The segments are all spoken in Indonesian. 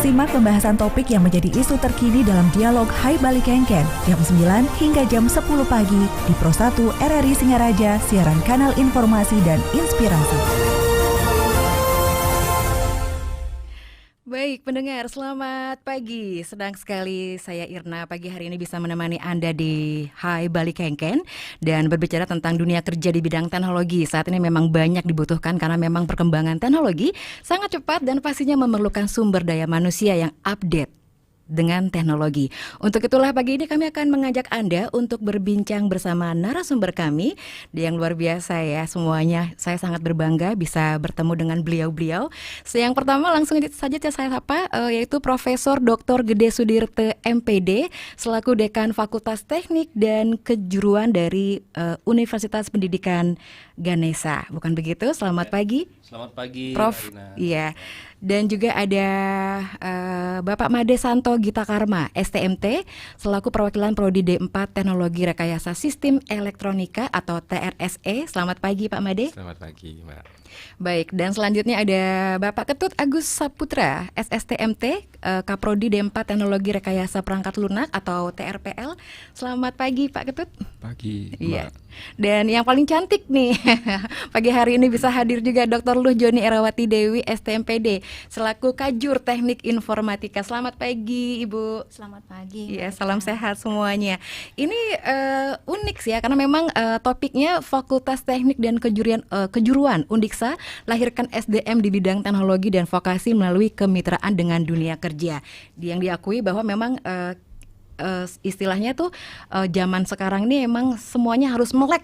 Simak pembahasan topik yang menjadi isu terkini dalam dialog Hai Bali Kengken jam 9 hingga jam 10 pagi di Pro 1 RRI Singaraja, siaran kanal informasi dan inspirasi. Baik pendengar, selamat pagi. Senang sekali saya Irna pagi hari ini bisa menemani Anda di Hai Bali Kengken dan berbicara tentang dunia kerja di bidang teknologi. Saat ini memang banyak dibutuhkan karena memang perkembangan teknologi sangat cepat dan pastinya memerlukan sumber daya manusia yang update dengan teknologi. Untuk itulah pagi ini kami akan mengajak Anda untuk berbincang bersama narasumber kami yang luar biasa ya semuanya. Saya sangat berbangga bisa bertemu dengan beliau-beliau. Yang pertama langsung saja saya sapa yaitu Profesor Dr. Gede Sudirte MPD selaku Dekan Fakultas Teknik dan Kejuruan dari Universitas Pendidikan Ganesha. Bukan begitu? Selamat pagi. Selamat pagi, Prof. Marina. Iya. Dan juga ada Bapak Made Santo Gita Karma, STMT, selaku perwakilan Prodi D4 Teknologi Rekayasa Sistem Elektronika atau TRSE. Selamat pagi Pak Made. Selamat pagi, Mbak. Baik, dan selanjutnya ada Bapak Ketut Agus Saputra, SSTMT, Kaprodi D4 Teknologi Rekayasa Perangkat Lunak atau TRPL. Selamat pagi Pak Ketut. Pagi, Mbak. Iya. Dan yang paling cantik nih pagi hari ini bisa hadir juga Dr. Luh Joni Erawati Dewi STMPD selaku Kajur Teknik Informatika. Selamat pagi Ibu. Selamat pagi. Iya, salam sehat semuanya. Ini unik sih ya karena memang topiknya Fakultas Teknik dan Kejuruan Undiksa lahirkan SDM di bidang teknologi dan vokasi melalui kemitraan dengan dunia kerja. Yang diakui bahwa memang istilahnya tuh zaman sekarang ini emang semuanya harus melek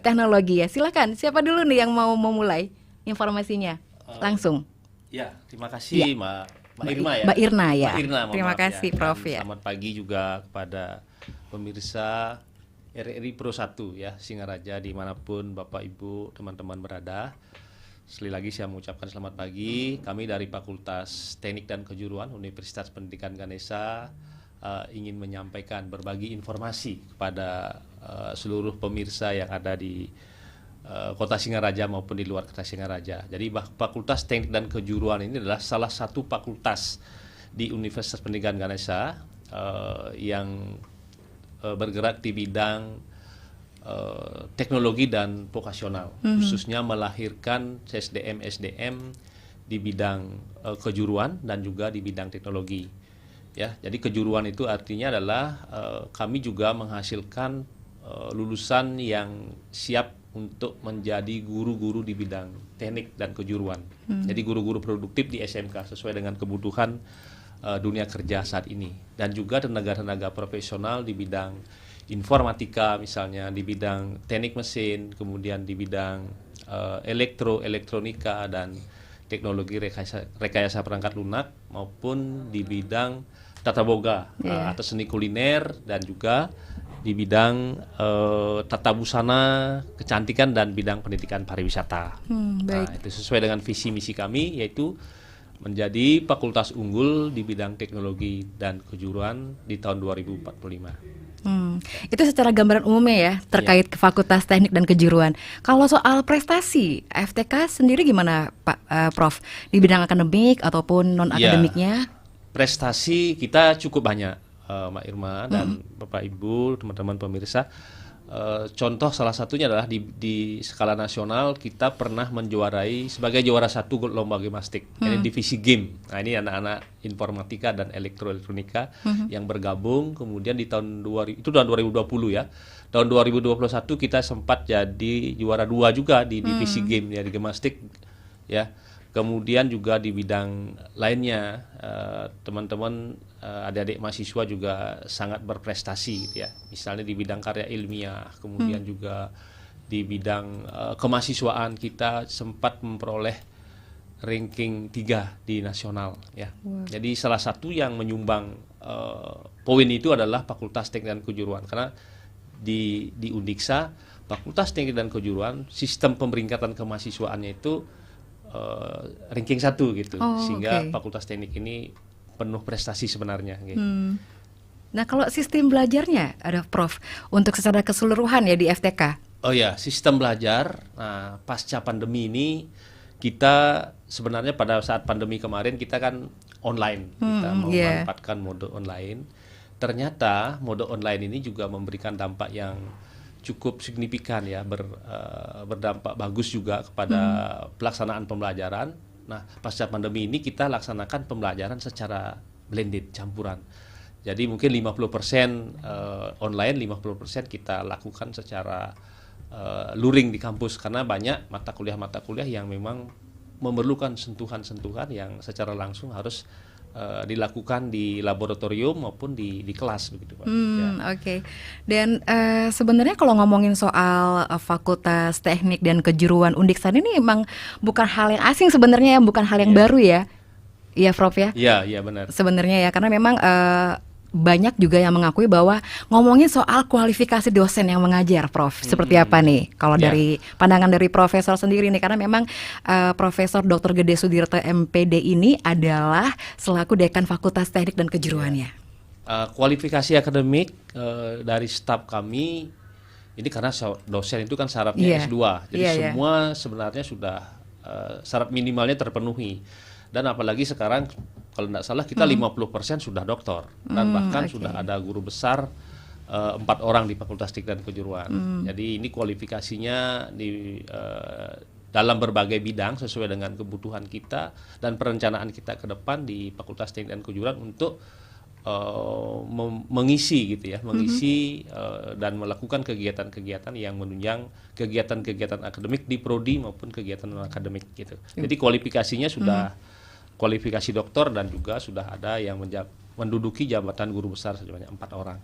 teknologi ya. Silakan, siapa dulu nih yang mau memulai informasinya? Langsung. Ya, terima kasih Mbak Irma ya. Mbak Irna ya. Mbak Irna, terima kasih ya. Prof Dan ya. selamat pagi juga kepada pemirsa RRI Pro 1 ya, Singaraja dimanapun Bapak Ibu teman-teman berada. Sekali lagi saya mengucapkan selamat pagi. Kami dari Fakultas Teknik dan Kejuruan Universitas Pendidikan Ganesha ingin menyampaikan berbagi informasi kepada seluruh pemirsa yang ada di Kota Singaraja maupun di luar Kota Singaraja. Jadi Fakultas Teknik dan Kejuruan ini adalah salah satu fakultas di Universitas Pendidikan Ganesha yang bergerak di bidang teknologi dan vokasional, khususnya melahirkan SDM di bidang kejuruan dan juga di bidang teknologi. Ya, jadi kejuruan itu artinya adalah kami juga menghasilkan lulusan yang siap untuk menjadi guru-guru di bidang teknik dan kejuruan. Jadi guru-guru produktif di SMK sesuai dengan kebutuhan dunia kerja saat ini. Dan juga tenaga-tenaga profesional di bidang informatika misalnya, di bidang teknik mesin, kemudian di bidang elektronika dan teknologi rekayasa perangkat lunak maupun di bidang tata boga atau seni kuliner dan juga di bidang tata busana, kecantikan dan bidang pendidikan pariwisata. Nah, itu sesuai dengan visi misi kami yaitu menjadi fakultas unggul di bidang teknologi dan kejuruan di tahun 2045. Itu secara gambaran umumnya ya terkait ke Fakultas Teknik dan Kejuruan. Kalau soal prestasi FTK sendiri gimana Pak Prof di bidang akademik ataupun non akademiknya? Prestasi kita cukup banyak Mbak Irma dan Bapak Ibu teman-teman pemirsa. Contoh salah satunya adalah di skala nasional kita pernah menjuarai sebagai juara satu lomba gimastik, ini divisi game. Nah ini anak-anak informatika dan elektronika yang bergabung. Kemudian di tahun 2020 ya, tahun 2021 kita sempat jadi juara 2 juga di divisi game ya di gimastik ya. Kemudian juga di bidang lainnya teman-teman adik-adik mahasiswa juga sangat berprestasi ya. Misalnya di bidang karya ilmiah, kemudian juga di bidang kemahasiswaan kita sempat memperoleh ranking 3 di nasional ya. Jadi salah satu yang menyumbang poin itu adalah Fakultas Teknik dan Kejuruan karena di Undiksa Fakultas Teknik dan Kejuruan sistem pemeringkatan kemahasiswaannya itu ranking 1 gitu, sehingga Fakultas Teknik ini penuh prestasi sebenarnya. Gitu. Nah kalau sistem belajarnya ada Prof untuk secara keseluruhan ya di FTK? Oh ya, sistem belajar pasca pandemi ini kita sebenarnya pada saat pandemi kemarin kita kan online, kita memanfaatkan mode online. Ternyata mode online ini juga memberikan dampak yang cukup signifikan ya, berdampak bagus juga kepada pelaksanaan pembelajaran. Nah, pasca pandemi ini kita laksanakan pembelajaran secara blended, campuran. Jadi mungkin 50% online, 50% kita lakukan secara luring di kampus, karena banyak mata kuliah yang memang memerlukan sentuhan-sentuhan yang secara langsung harus dilakukan di laboratorium maupun di kelas begitu Pak. Oke. Dan sebenarnya kalau ngomongin soal Fakultas Teknik dan Kejuruan Undiksan ini memang bukan hal yang asing sebenarnya, bukan hal yang baru ya. Iya, Prof ya? Iya benar. Sebenarnya ya, karena memang banyak juga yang mengakui bahwa ngomongin soal kualifikasi dosen yang mengajar, Prof, seperti apa nih kalau dari pandangan dari Profesor sendiri nih, karena memang Profesor Dr. Gede Sudirte MPD ini adalah selaku Dekan Fakultas Teknik dan Kejuruannya. Kualifikasi akademik dari staf kami ini, karena dosen itu kan syaratnya S2, jadi semua sebenarnya sudah syarat minimalnya terpenuhi. Dan apalagi sekarang kalau tidak salah kita 50% sudah doktor, dan bahkan sudah ada guru besar 4 orang di Fakultas Teknik dan Kejuruan. Jadi ini kualifikasinya dalam berbagai bidang sesuai dengan kebutuhan kita dan perencanaan kita ke depan di Fakultas Teknik dan Kejuruan untuk mengisi gitu ya, dan melakukan kegiatan-kegiatan yang menunjang kegiatan-kegiatan akademik di prodi maupun kegiatan non akademik gitu. Jadi kualifikasinya sudah kualifikasi doktor, dan juga sudah ada yang menduduki jabatan guru besar sebanyak 4 orang.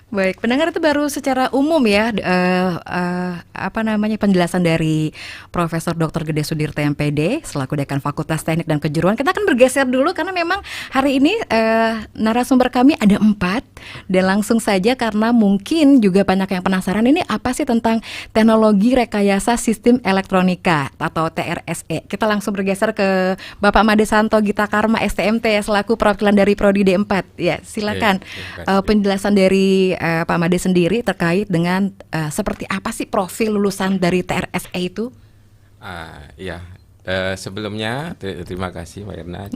Baik, pendengar, itu baru secara umum ya penjelasan dari Profesor Dr. Gede Sudirte MPD selaku Dekan Fakultas Teknik dan Kejuruan. Kita akan bergeser dulu karena memang hari ini narasumber kami ada 4, dan langsung saja karena mungkin juga banyak yang penasaran ini apa sih tentang teknologi rekayasa sistem elektronika atau TRSE. Kita langsung bergeser ke Bapak Made Santo Gita Karma STMT selaku perwakilan dari Prodi D4. Ya, silakan penjelasan dari Pak Made sendiri terkait dengan seperti apa sih profil lulusan dari TRSE itu? Sebelumnya terima kasih Mbak Irna.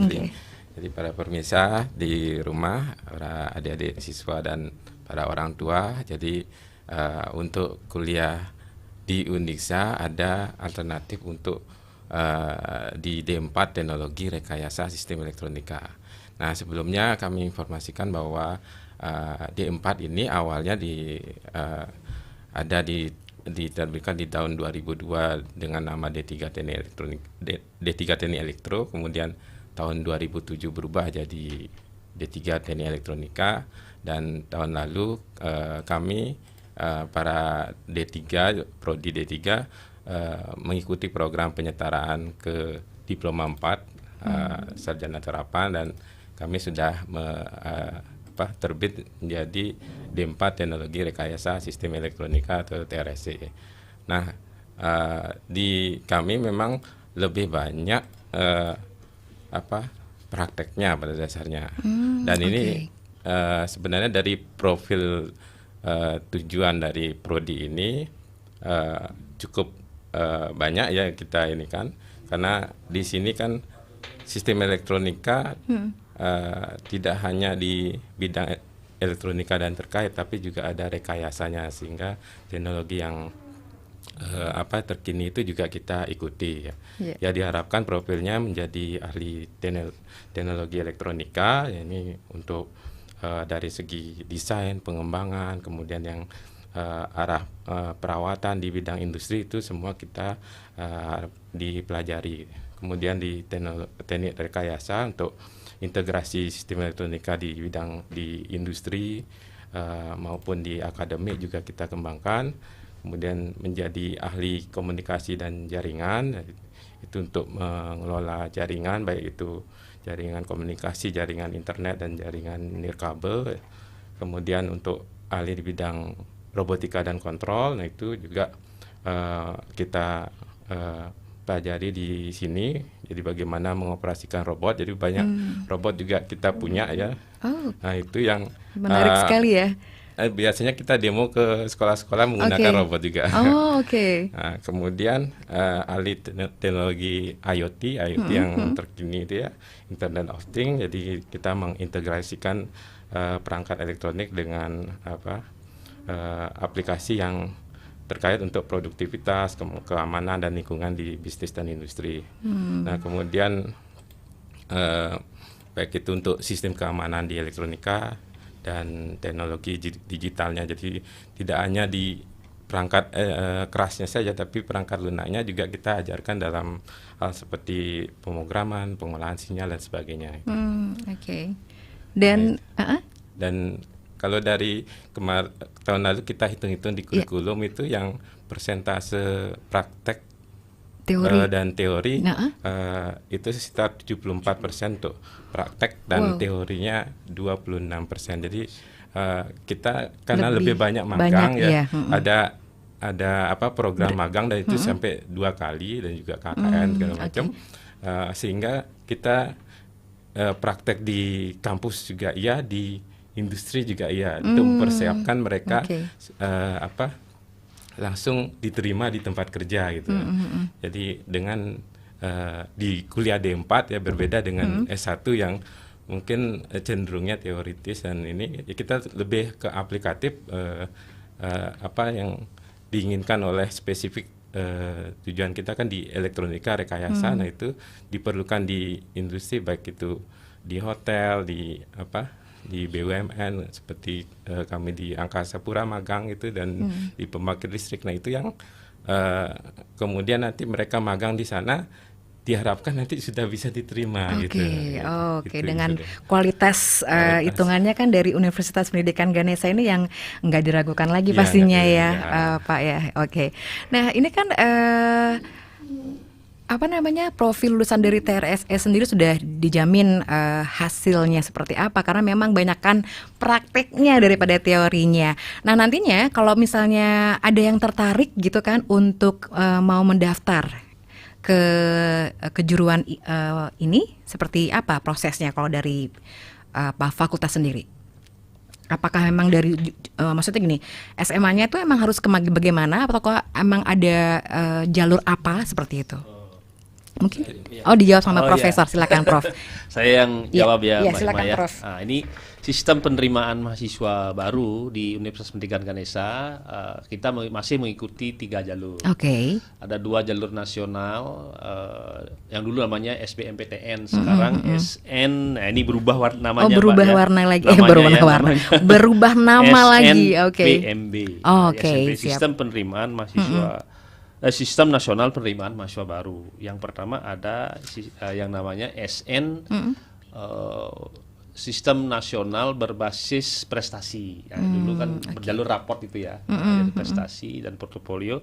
Jadi para pemirsa di rumah, para adik-adik siswa dan para orang tua, jadi untuk kuliah di Undiksa ada alternatif untuk di D4 Teknologi Rekayasa Sistem Elektronika. Nah, sebelumnya kami informasikan bahwa D4 ini awalnya diterbitkan di tahun 2002 dengan nama D3 Teknik Elektro, kemudian tahun 2007 berubah jadi D3 Teknik Elektronika, dan tahun lalu kami para D3 prodi D3 mengikuti program penyetaraan ke Diploma 4 Sarjana Terapan, dan kami sudah terbit menjadi D4 Teknologi Rekayasa Sistem Elektronika atau TRSE. Nah, di kami memang lebih banyak prakteknya pada dasarnya. Dan ini sebenarnya dari profil tujuan dari prodi ini cukup banyak ya kita ini kan, karena di sini kan sistem elektronika tidak hanya di bidang elektronika dan terkait, tapi juga ada rekayasanya, sehingga teknologi yang terkini itu juga kita ikuti ya. Ya, diharapkan profilnya menjadi ahli teknologi elektronika, ya, ini untuk dari segi desain, pengembangan, kemudian yang arah perawatan di bidang industri itu semua kita dipelajari. Kemudian di teknik rekayasa untuk integrasi sistem elektronika di bidang di industri maupun di akademik juga kita kembangkan. Kemudian menjadi ahli komunikasi dan jaringan, itu untuk mengelola jaringan, baik itu jaringan komunikasi, jaringan internet, dan jaringan nirkabel. Kemudian untuk ahli di bidang robotika dan kontrol, nah itu juga kita pelajari di sini. Jadi bagaimana mengoperasikan robot, jadi banyak robot juga kita punya ya. Nah itu yang menarik sekali ya. biasanya kita demo ke sekolah-sekolah menggunakan robot juga. Oh, oke. Nah, kemudian ahli teknologi IoT yang terkini itu ya, Internet of Things. Jadi kita mengintegrasikan perangkat elektronik dengan aplikasi yang terkait untuk produktivitas, keamanan dan lingkungan di bisnis dan industri. Nah, kemudian baik itu untuk sistem keamanan di elektronika dan teknologi digitalnya. Jadi tidak hanya di perangkat kerasnya saja, tapi perangkat lunaknya juga kita ajarkan dalam hal seperti pemrograman, pengolahan sinyal dan sebagainya. Oke. Dan kalau dari tahun lalu kita hitung-hitung di kurikulum itu yang persentase praktek teori dan teori itu sekitar 74% untuk praktek dan teorinya 26%. Jadi kita karena lebih banyak magang ada program magang dan itu sampai 2 kali dan juga KKN segala macam, sehingga kita praktek di kampus juga di industri juga untuk mempersiapkan mereka langsung diterima di tempat kerja gitu. Jadi dengan di kuliah D4 berbeda dengan S1 yang mungkin cenderungnya teoritis, dan ini kita lebih ke aplikatif yang diinginkan oleh spesifik tujuan kita kan di elektronika rekayasa. Nah itu diperlukan di industri, baik itu di hotel, di BUMN seperti kami di Angkasa Pura magang itu, dan di pembangkit listrik. Nah itu yang kemudian nanti mereka magang di sana diharapkan nanti sudah bisa diterima gitu. Oke. Dengan kualitas hitungannya kan dari Universitas Pendidikan Ganesha ini yang nggak diragukan lagi pastinya Pak ya. Oke. Nah ini kan profil lulusan dari TRSE sendiri sudah dijamin hasilnya seperti apa, karena memang banyakkan prakteknya daripada teorinya. Nah nantinya kalau misalnya ada yang tertarik gitu kan untuk mau mendaftar ke kejuruan ini, seperti apa prosesnya kalau dari fakultas sendiri? Apakah memang dari maksudnya gini, SMA-nya itu emang harus bagaimana, atau emang ada jalur apa seperti itu? Mungkin dijawab sama Profesor. Silakan Prof. Saya yang jawab Mbak silakan, Maya. Prof. Nah, ini sistem penerimaan mahasiswa baru di Universitas Pendidikan Ganesha. Kita masih mengikuti 3 jalur. Ada 2 jalur nasional, yang dulu namanya SBMPTN, sekarang SN. Nah, ini berubah namanya. Berubah warna lagi. Berubah nama lagi. SNPMB. SNP, sistem penerimaan mahasiswa. Sistem nasional penerimaan mahasiswa baru. Yang pertama ada yang namanya SN, sistem nasional berbasis prestasi. Dulu kan berjalur raport itu jadi prestasi dan portofolio.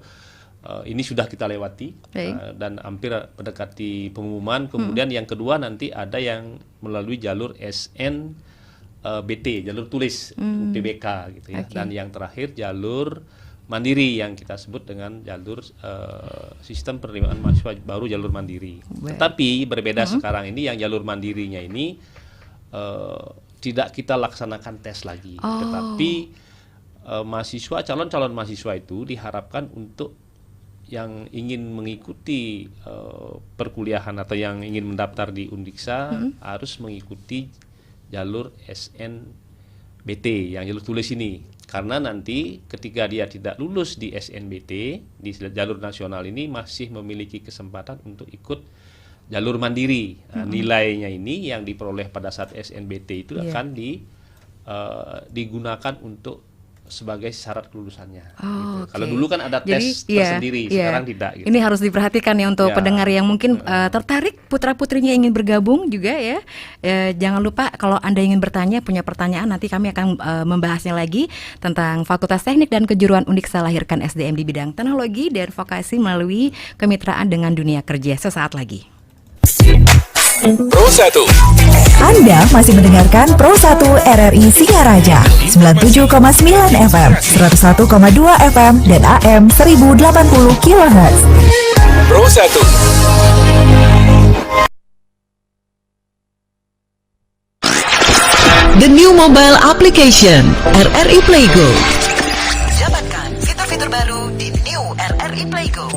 Ini sudah kita lewati dan hampir mendekati pengumuman. Kemudian yang kedua nanti ada yang melalui jalur SN BT, jalur tulis PBK gitu ya. Dan yang terakhir jalur mandiri yang kita sebut dengan jalur sistem penerimaan mahasiswa baru, jalur mandiri. Tetapi berbeda sekarang ini, yang jalur mandirinya ini tidak kita laksanakan tes lagi, tetapi calon mahasiswa itu diharapkan untuk yang ingin mengikuti perkuliahan atau yang ingin mendaftar di Undiksa harus mengikuti jalur SNBT yang jalur tulis ini. Karena nanti ketika dia tidak lulus di SNBT, di jalur nasional ini masih memiliki kesempatan untuk ikut jalur mandiri. Nah, nilainya ini yang diperoleh pada saat SNBT itu akan digunakan untuk sebagai syarat kelulusannya. Kalau dulu kan ada tes tersendiri, sekarang tidak. Gitu. Ini harus diperhatikan ya untuk pendengar yang mungkin tertarik, putra-putrinya ingin bergabung juga ya. Jangan lupa kalau Anda ingin bertanya, punya pertanyaan, nanti kami akan membahasnya lagi tentang Fakultas Teknik dan Kejuruan Undiksa lahirkan SDM di bidang teknologi dan vokasi melalui kemitraan dengan dunia kerja. Sesaat lagi. Pro 1. Anda masih mendengarkan Pro 1 RRI Singaraja 97,9 FM, 101,2 FM dan AM 1080 kHz. Pro 1. the new mobile application RRI Playgo. Dapatkan fitur-fitur baru di new RRI Playgo.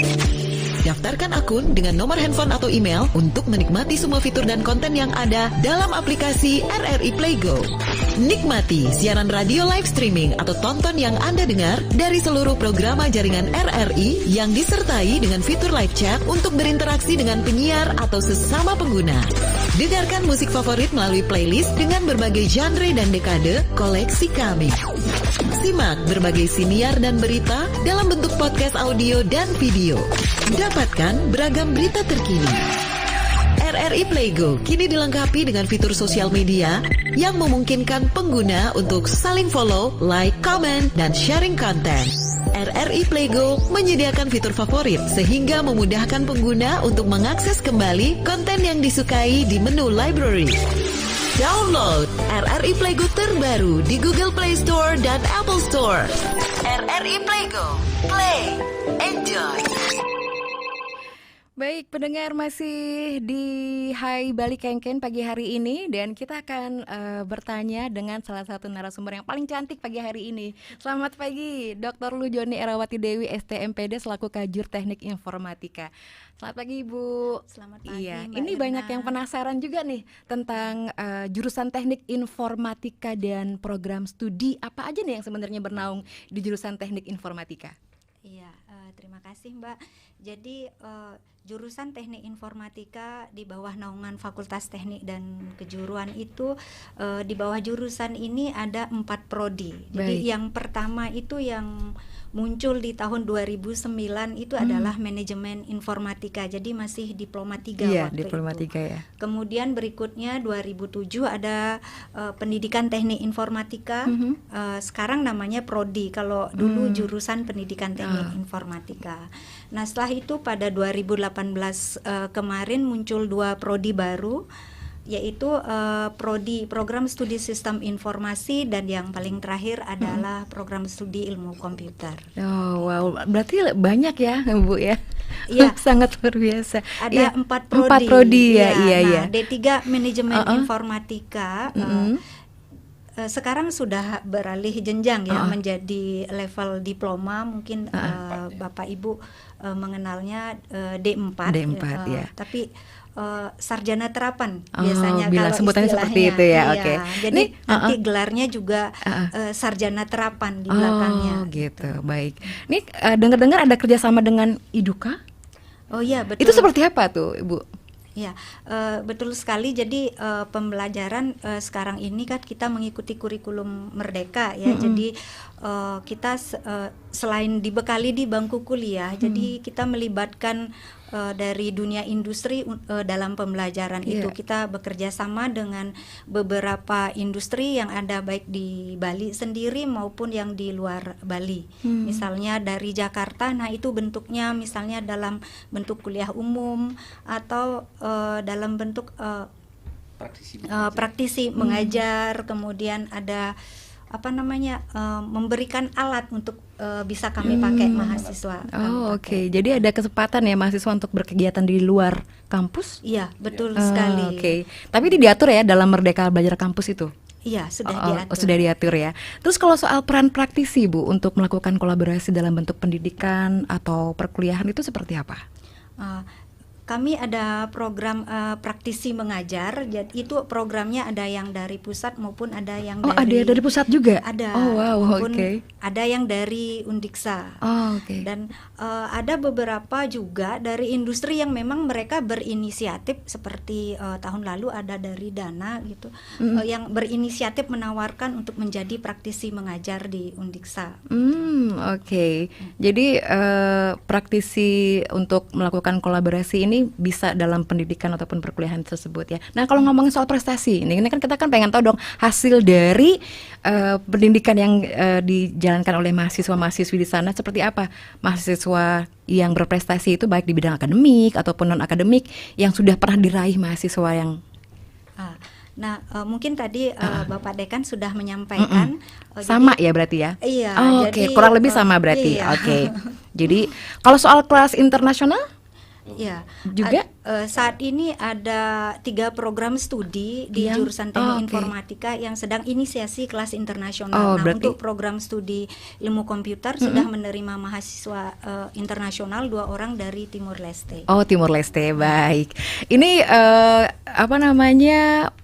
Daftarkan akun dengan nomor handphone atau email untuk menikmati semua fitur dan konten yang ada dalam aplikasi RRI Playgo. Nikmati siaran radio live streaming atau tonton yang Anda dengar dari seluruh programa jaringan RRI yang disertai dengan fitur live chat untuk berinteraksi dengan penyiar atau sesama pengguna. Dengarkan musik favorit melalui playlist dengan berbagai genre dan dekade koleksi kami. Simak berbagai siniar dan berita dalam bentuk podcast audio dan video. Dapatkan beragam berita terkini. RRI Playgo kini dilengkapi dengan fitur sosial media yang memungkinkan pengguna untuk saling follow, like, comment, dan sharing konten. RRI Playgo menyediakan fitur favorit sehingga memudahkan pengguna untuk mengakses kembali konten yang disukai di menu library. Download RRI Playgo terbaru di Google Play Store dan Apple Store. RRI Playgo, play, enjoy. Baik, pendengar masih di Hai Bali Kengken pagi hari ini dan kita akan bertanya dengan salah satu narasumber yang paling cantik pagi hari ini. Selamat pagi, Dr. Lu Joni Erawati Dewi, STMPD selaku Kajur Teknik Informatika. Selamat pagi, Ibu. Selamat pagi, Iya, Mbak ini Irna. banyak yang penasaran juga nih tentang jurusan Teknik Informatika dan program studi apa aja nih yang sebenarnya bernaung di jurusan Teknik Informatika. Iya, terima kasih Mbak. Jadi jurusan Teknik Informatika di bawah naungan Fakultas Teknik dan Kejuruan itu di bawah jurusan ini ada 4 prodi. Jadi Baik. yang pertama itu yang muncul di tahun 2009 itu adalah manajemen informatika. Jadi masih diploma 3 Iya, waktu diploma itu. 3 ya. Kemudian berikutnya 2007 ada pendidikan teknik informatika. Sekarang namanya prodi. Kalau dulu jurusan pendidikan teknik informatika. Nah, setelah itu pada 2018 kemarin muncul 2 prodi baru, yaitu prodi program studi sistem informasi dan yang paling terakhir adalah program studi ilmu komputer. Oh wow, berarti banyak ya Bu ya? Iya. Sangat luar biasa. Ada Iya, 4 prodi. 4 prodi ya, iya iya. Nah, D3 manajemen informatika sekarang sudah beralih jenjang ya menjadi level diploma. Mungkin Bapak Ibu mengenalnya D4. D4 ya. Tapi sarjana terapan biasanya bila kalau sebutannya istilahnya. seperti itu ya, Iya, oke. Jadi Nih, nanti gelarnya juga sarjana terapan di belakangnya. Oh gitu, baik. Nih dengar-dengar ada kerjasama dengan Iduka? Oh iya, betul. Itu seperti apa tuh Ibu? Ya, betul sekali. Jadi pembelajaran sekarang ini kan kita mengikuti kurikulum Merdeka ya. Jadi kita selain dibekali di bangku kuliah, jadi kita melibatkan dari dunia industri dalam pembelajaran itu. Kita bekerja sama dengan beberapa industri yang ada baik di Bali sendiri maupun yang di luar Bali. Misalnya dari Jakarta, nah itu bentuknya misalnya dalam bentuk kuliah umum atau dalam bentuk praktisi mengajar, kemudian ada memberikan alat untuk bisa kami pakai mahasiswa. Oh oke. Jadi ada kesempatan ya mahasiswa untuk berkegiatan di luar kampus? Iya, betul sekali. Oke. Tapi itu diatur ya dalam Merdeka Belajar Kampus itu? Iya, sudah diatur. Sudah diatur ya. Terus kalau soal peran praktisi Bu untuk melakukan kolaborasi dalam bentuk pendidikan atau perkuliahan itu seperti apa? Kami ada program praktisi mengajar. Jadi itu programnya ada yang dari pusat maupun ada yang ada dari pusat juga? Ada. Oh wow, maupun oke. ada yang dari Undiksa. Oh, oke. Dan ada beberapa juga dari industri yang memang mereka berinisiatif seperti tahun lalu ada dari Dana gitu, yang berinisiatif menawarkan untuk menjadi praktisi mengajar di Undiksa. Oke. Jadi praktisi untuk melakukan kolaborasi ini bisa dalam pendidikan ataupun perkuliahan tersebut ya. Nah kalau ngomongin soal prestasi, ini kan kita pengen tahu dong hasil dari pendidikan yang dijalankan oleh mahasiswa-mahasiswi di sana seperti apa. Mahasiswa yang berprestasi itu baik di bidang akademik ataupun non akademik yang sudah pernah diraih mahasiswa yang Nah, mungkin tadi Bapak Dekan sudah menyampaikan sama ya berarti ya? Iya. Oke, kurang lebih sama berarti. Iya. Oke. Jadi kalau soal kelas internasional Iya. juga Saat ini ada 3 program studi di jurusan Teknik Informatika yang sedang inisiasi kelas internasional. Nah, untuk program studi ilmu komputer sudah menerima mahasiswa internasional 2 orang dari Timur Leste. Oh, Timur Leste, baik. Ini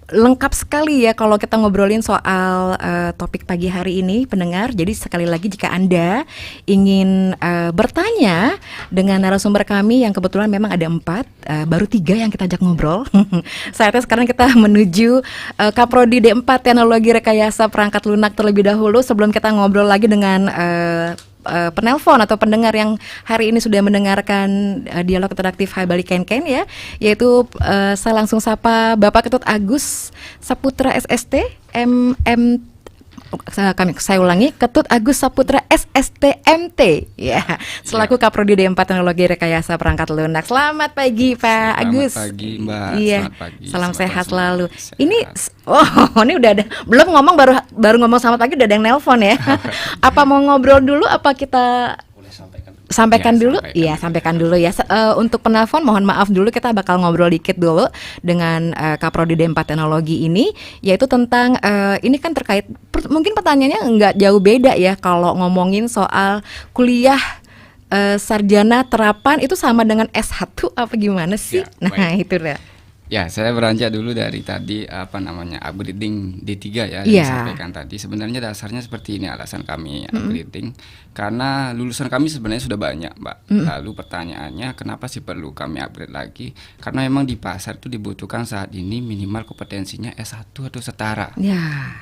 lengkap sekali ya kalau kita ngobrolin soal topik pagi hari ini, pendengar. Jadi sekali lagi jika Anda ingin bertanya dengan narasumber kami yang kebetulan memang ada 4, baru 3 yang kita ajak ngobrol. Saatnya sekarang kita menuju Kaprodi D4 Teknologi Rekayasa Perangkat Lunak terlebih dahulu sebelum kita ngobrol lagi dengan penelpon atau pendengar yang hari ini sudah mendengarkan dialog interaktif Hai Bali Kenken ya, yaitu saya langsung sapa Bapak Ketut Agus Saputra SST saya ulangi, Ketut Agus Saputra SSTMT ya, selaku Kaprodi D4 Teknologi Rekayasa Perangkat Lunak. Selamat pagi Pak Agus. Selamat pagi Mbak. Iya. Selamat pagi. Salam sehat selalu. Sehat. Ini ini udah ada, belum ngomong baru ngomong selamat pagi udah ada yang nelpon ya. Apa mau ngobrol dulu? Apa kita sampaikan dulu? Iya, sampaikan dulu ya. Untuk penelpon mohon maaf dulu, kita bakal ngobrol dikit dulu dengan Kaprodi D4 Teknologi ini, yaitu tentang ini kan terkait mungkin pertanyaannya nggak jauh beda ya kalau ngomongin soal kuliah sarjana terapan itu sama dengan S1 apa gimana sih? Ya, nah, itu dah. Ya, saya beranjak dulu dari tadi upgrading D3 ya yang disampaikan tadi. Sebenarnya dasarnya seperti ini alasan kami upgrading. Karena lulusan kami sebenarnya sudah banyak, Mbak. Lalu pertanyaannya kenapa sih perlu kami upgrade lagi? Karena memang di pasar itu dibutuhkan saat ini minimal kompetensinya S1 atau setara.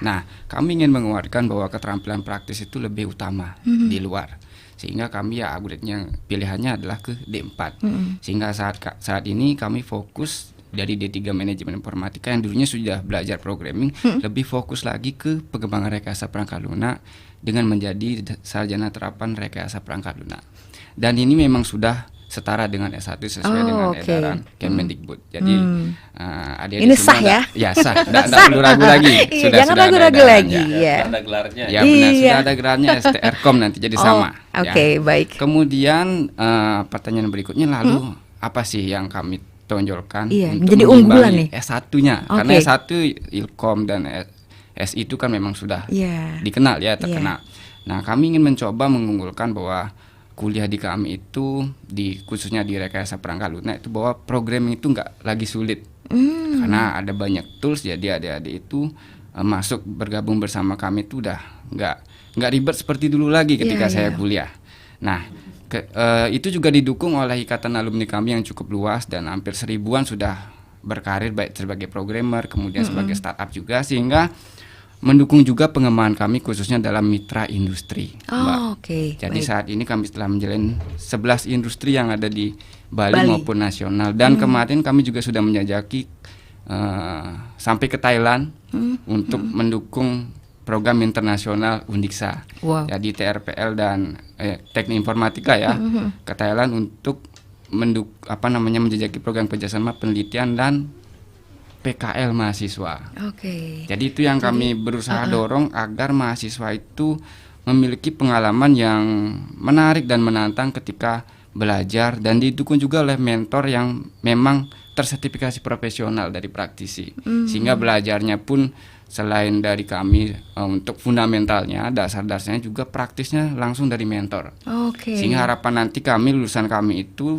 Nah, kami ingin menguatkan bahwa keterampilan praktis itu lebih utama di luar. Sehingga kami ya upgrade-nya pilihannya adalah ke D4. Sehingga saat ini kami fokus dari D3 Manajemen Informatika yang dulunya sudah belajar programming, lebih fokus lagi ke pengembangan rekayasa perangkat lunak dengan menjadi sarjana terapan rekayasa perangkat lunak. Dan ini memang sudah setara dengan S1 sesuai dengan edaran Kemendikbud. Jadi adik-adik ini sah ya? Ya sah, tidak perlu ragu lagi. Jangan ragu-ragu lagi. Ada gelarnya. Ya benar, sudah ada gelarnya STRKOM nanti jadi sama. Oke, baik. Kemudian pertanyaan berikutnya lalu apa sih yang kami tonjolkan untuk menjadi unggulan nih S1-nya. Karena S1 Ilkom dan SI itu kan memang sudah dikenal ya, terkenal. Nah, kami ingin mencoba mengunggulkan bahwa kuliah di kami itu khususnya di rekayasa perangkat lunak itu bahwa programming itu nggak lagi sulit. Karena ada banyak tools, jadi adik-adik itu masuk bergabung bersama kami itu udah nggak ribet seperti dulu lagi ketika saya kuliah. Nah, itu juga didukung oleh ikatan alumni kami yang cukup luas dan hampir 1000-an sudah berkarir baik sebagai programmer kemudian sebagai startup juga, sehingga mendukung juga pengembangan kami khususnya dalam mitra industri. Jadi saat ini kami telah menjalin 11 industri yang ada di Bali maupun nasional, dan kemarin kami juga sudah menjajaki sampai ke Thailand untuk mendukung program internasional Undiksa. Jadi TRPL dan Teknik Informatika ya ke Thailand untuk menjajaki program kerjasama penelitian dan PKL mahasiswa. Jadi itu yang kami berusaha dorong agar mahasiswa itu memiliki pengalaman yang menarik dan menantang ketika belajar, dan didukung juga oleh mentor yang memang tersertifikasi profesional dari praktisi. Sehingga belajarnya pun selain dari kami untuk fundamentalnya, dasar-dasarnya juga praktisnya langsung dari mentor. Sehingga harapan nanti lulusan kami itu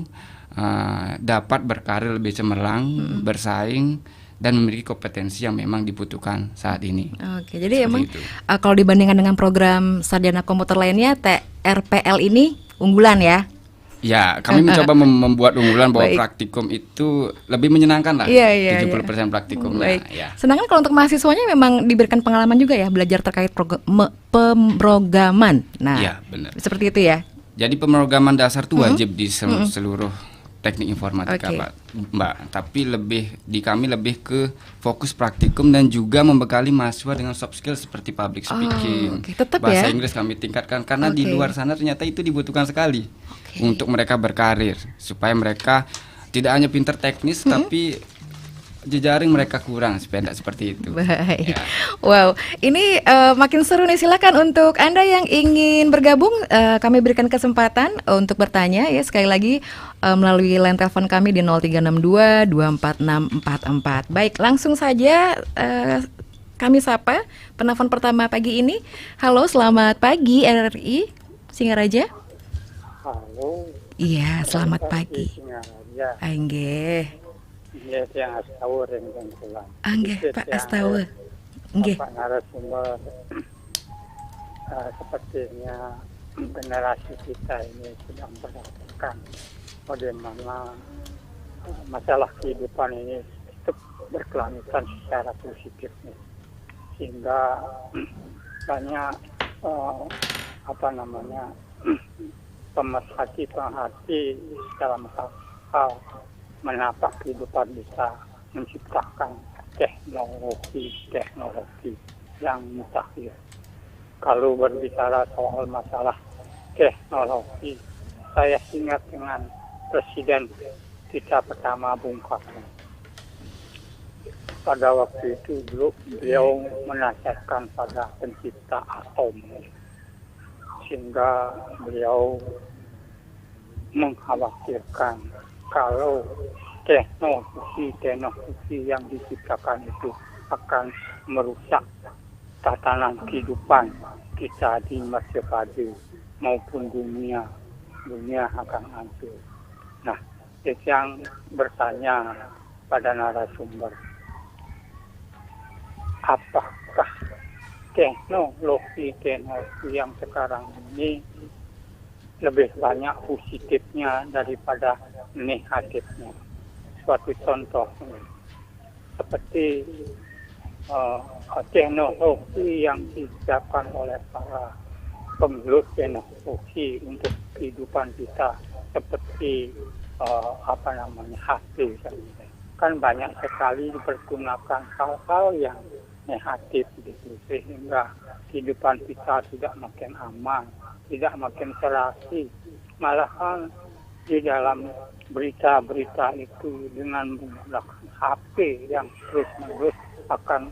dapat berkarir lebih cemerlang, bersaing, dan memiliki kompetensi yang memang dibutuhkan saat ini. Jadi emang kalau dibandingkan dengan program sarjana komputer lainnya, TRPL ini unggulan ya? Ya, kami mencoba membuat unggulan bahwa praktikum itu lebih menyenangkan lah. 70% praktikumnya. Sedangkan kalau untuk mahasiswanya memang diberikan pengalaman juga ya, belajar terkait pemrograman. Nah, benar. Seperti itu ya. Jadi pemrograman dasar itu wajib di seluruh teknik informatika, Mbak. Tapi kami lebih ke fokus praktikum dan juga membekali mahasiswa dengan soft skill seperti public speaking, bahasa Inggris kami tingkatkan karena di luar sana ternyata itu dibutuhkan sekali untuk mereka berkarir, supaya mereka tidak hanya pintar teknis tapi jejaring mereka kurang sepeda seperti itu. Baik. Ya. Wow, ini makin seru nih. Silakan untuk Anda yang ingin bergabung, kami berikan kesempatan untuk bertanya ya, sekali lagi melalui line telepon kami di 0362 24644. Baik, langsung saja kami sapa penelpon pertama pagi ini. Halo, selamat pagi RRI Singaraja. Halo. Iya, selamat pagi. Nggih. Iya, yang Astawa yang pulang. Nggih, Pak Astawa. Nggih. Pak narasumber, sepertinya generasi kita ini sedang merasakan bagaimana masalah kehidupan ini itu berkelanjutan secara positif, sehingga banyak pemerhati dalam hal menata kehidupan bisa menciptakan teknologi yang mutakhir. Kalau berbicara soal masalah teknologi, saya ingat dengan Presiden kita pertama Bung Karno. Pada waktu itu beliau menasihatkan pada pencipta atom, sehingga beliau mengkhawatirkan kalau teknologi yang diciptakan itu akan merusak tatanan kehidupan kita di masa depan maupun dunia akan hancur. Nah, itu yang bertanya pada narasumber, apakah teknologi yang sekarang ini lebih banyak positifnya daripada negatifnya? Suatu contoh seperti teknologi yang disiapkan oleh para penggelut teknologi untuk kehidupan kita, seperti HP, kan banyak sekali dipergunakan hal-hal yang negatif gitu, sehingga kehidupan kita tidak makin aman, tidak makin serasi. Malahan di dalam berita-berita itu dengan menggunakan HP yang terus-menerus akan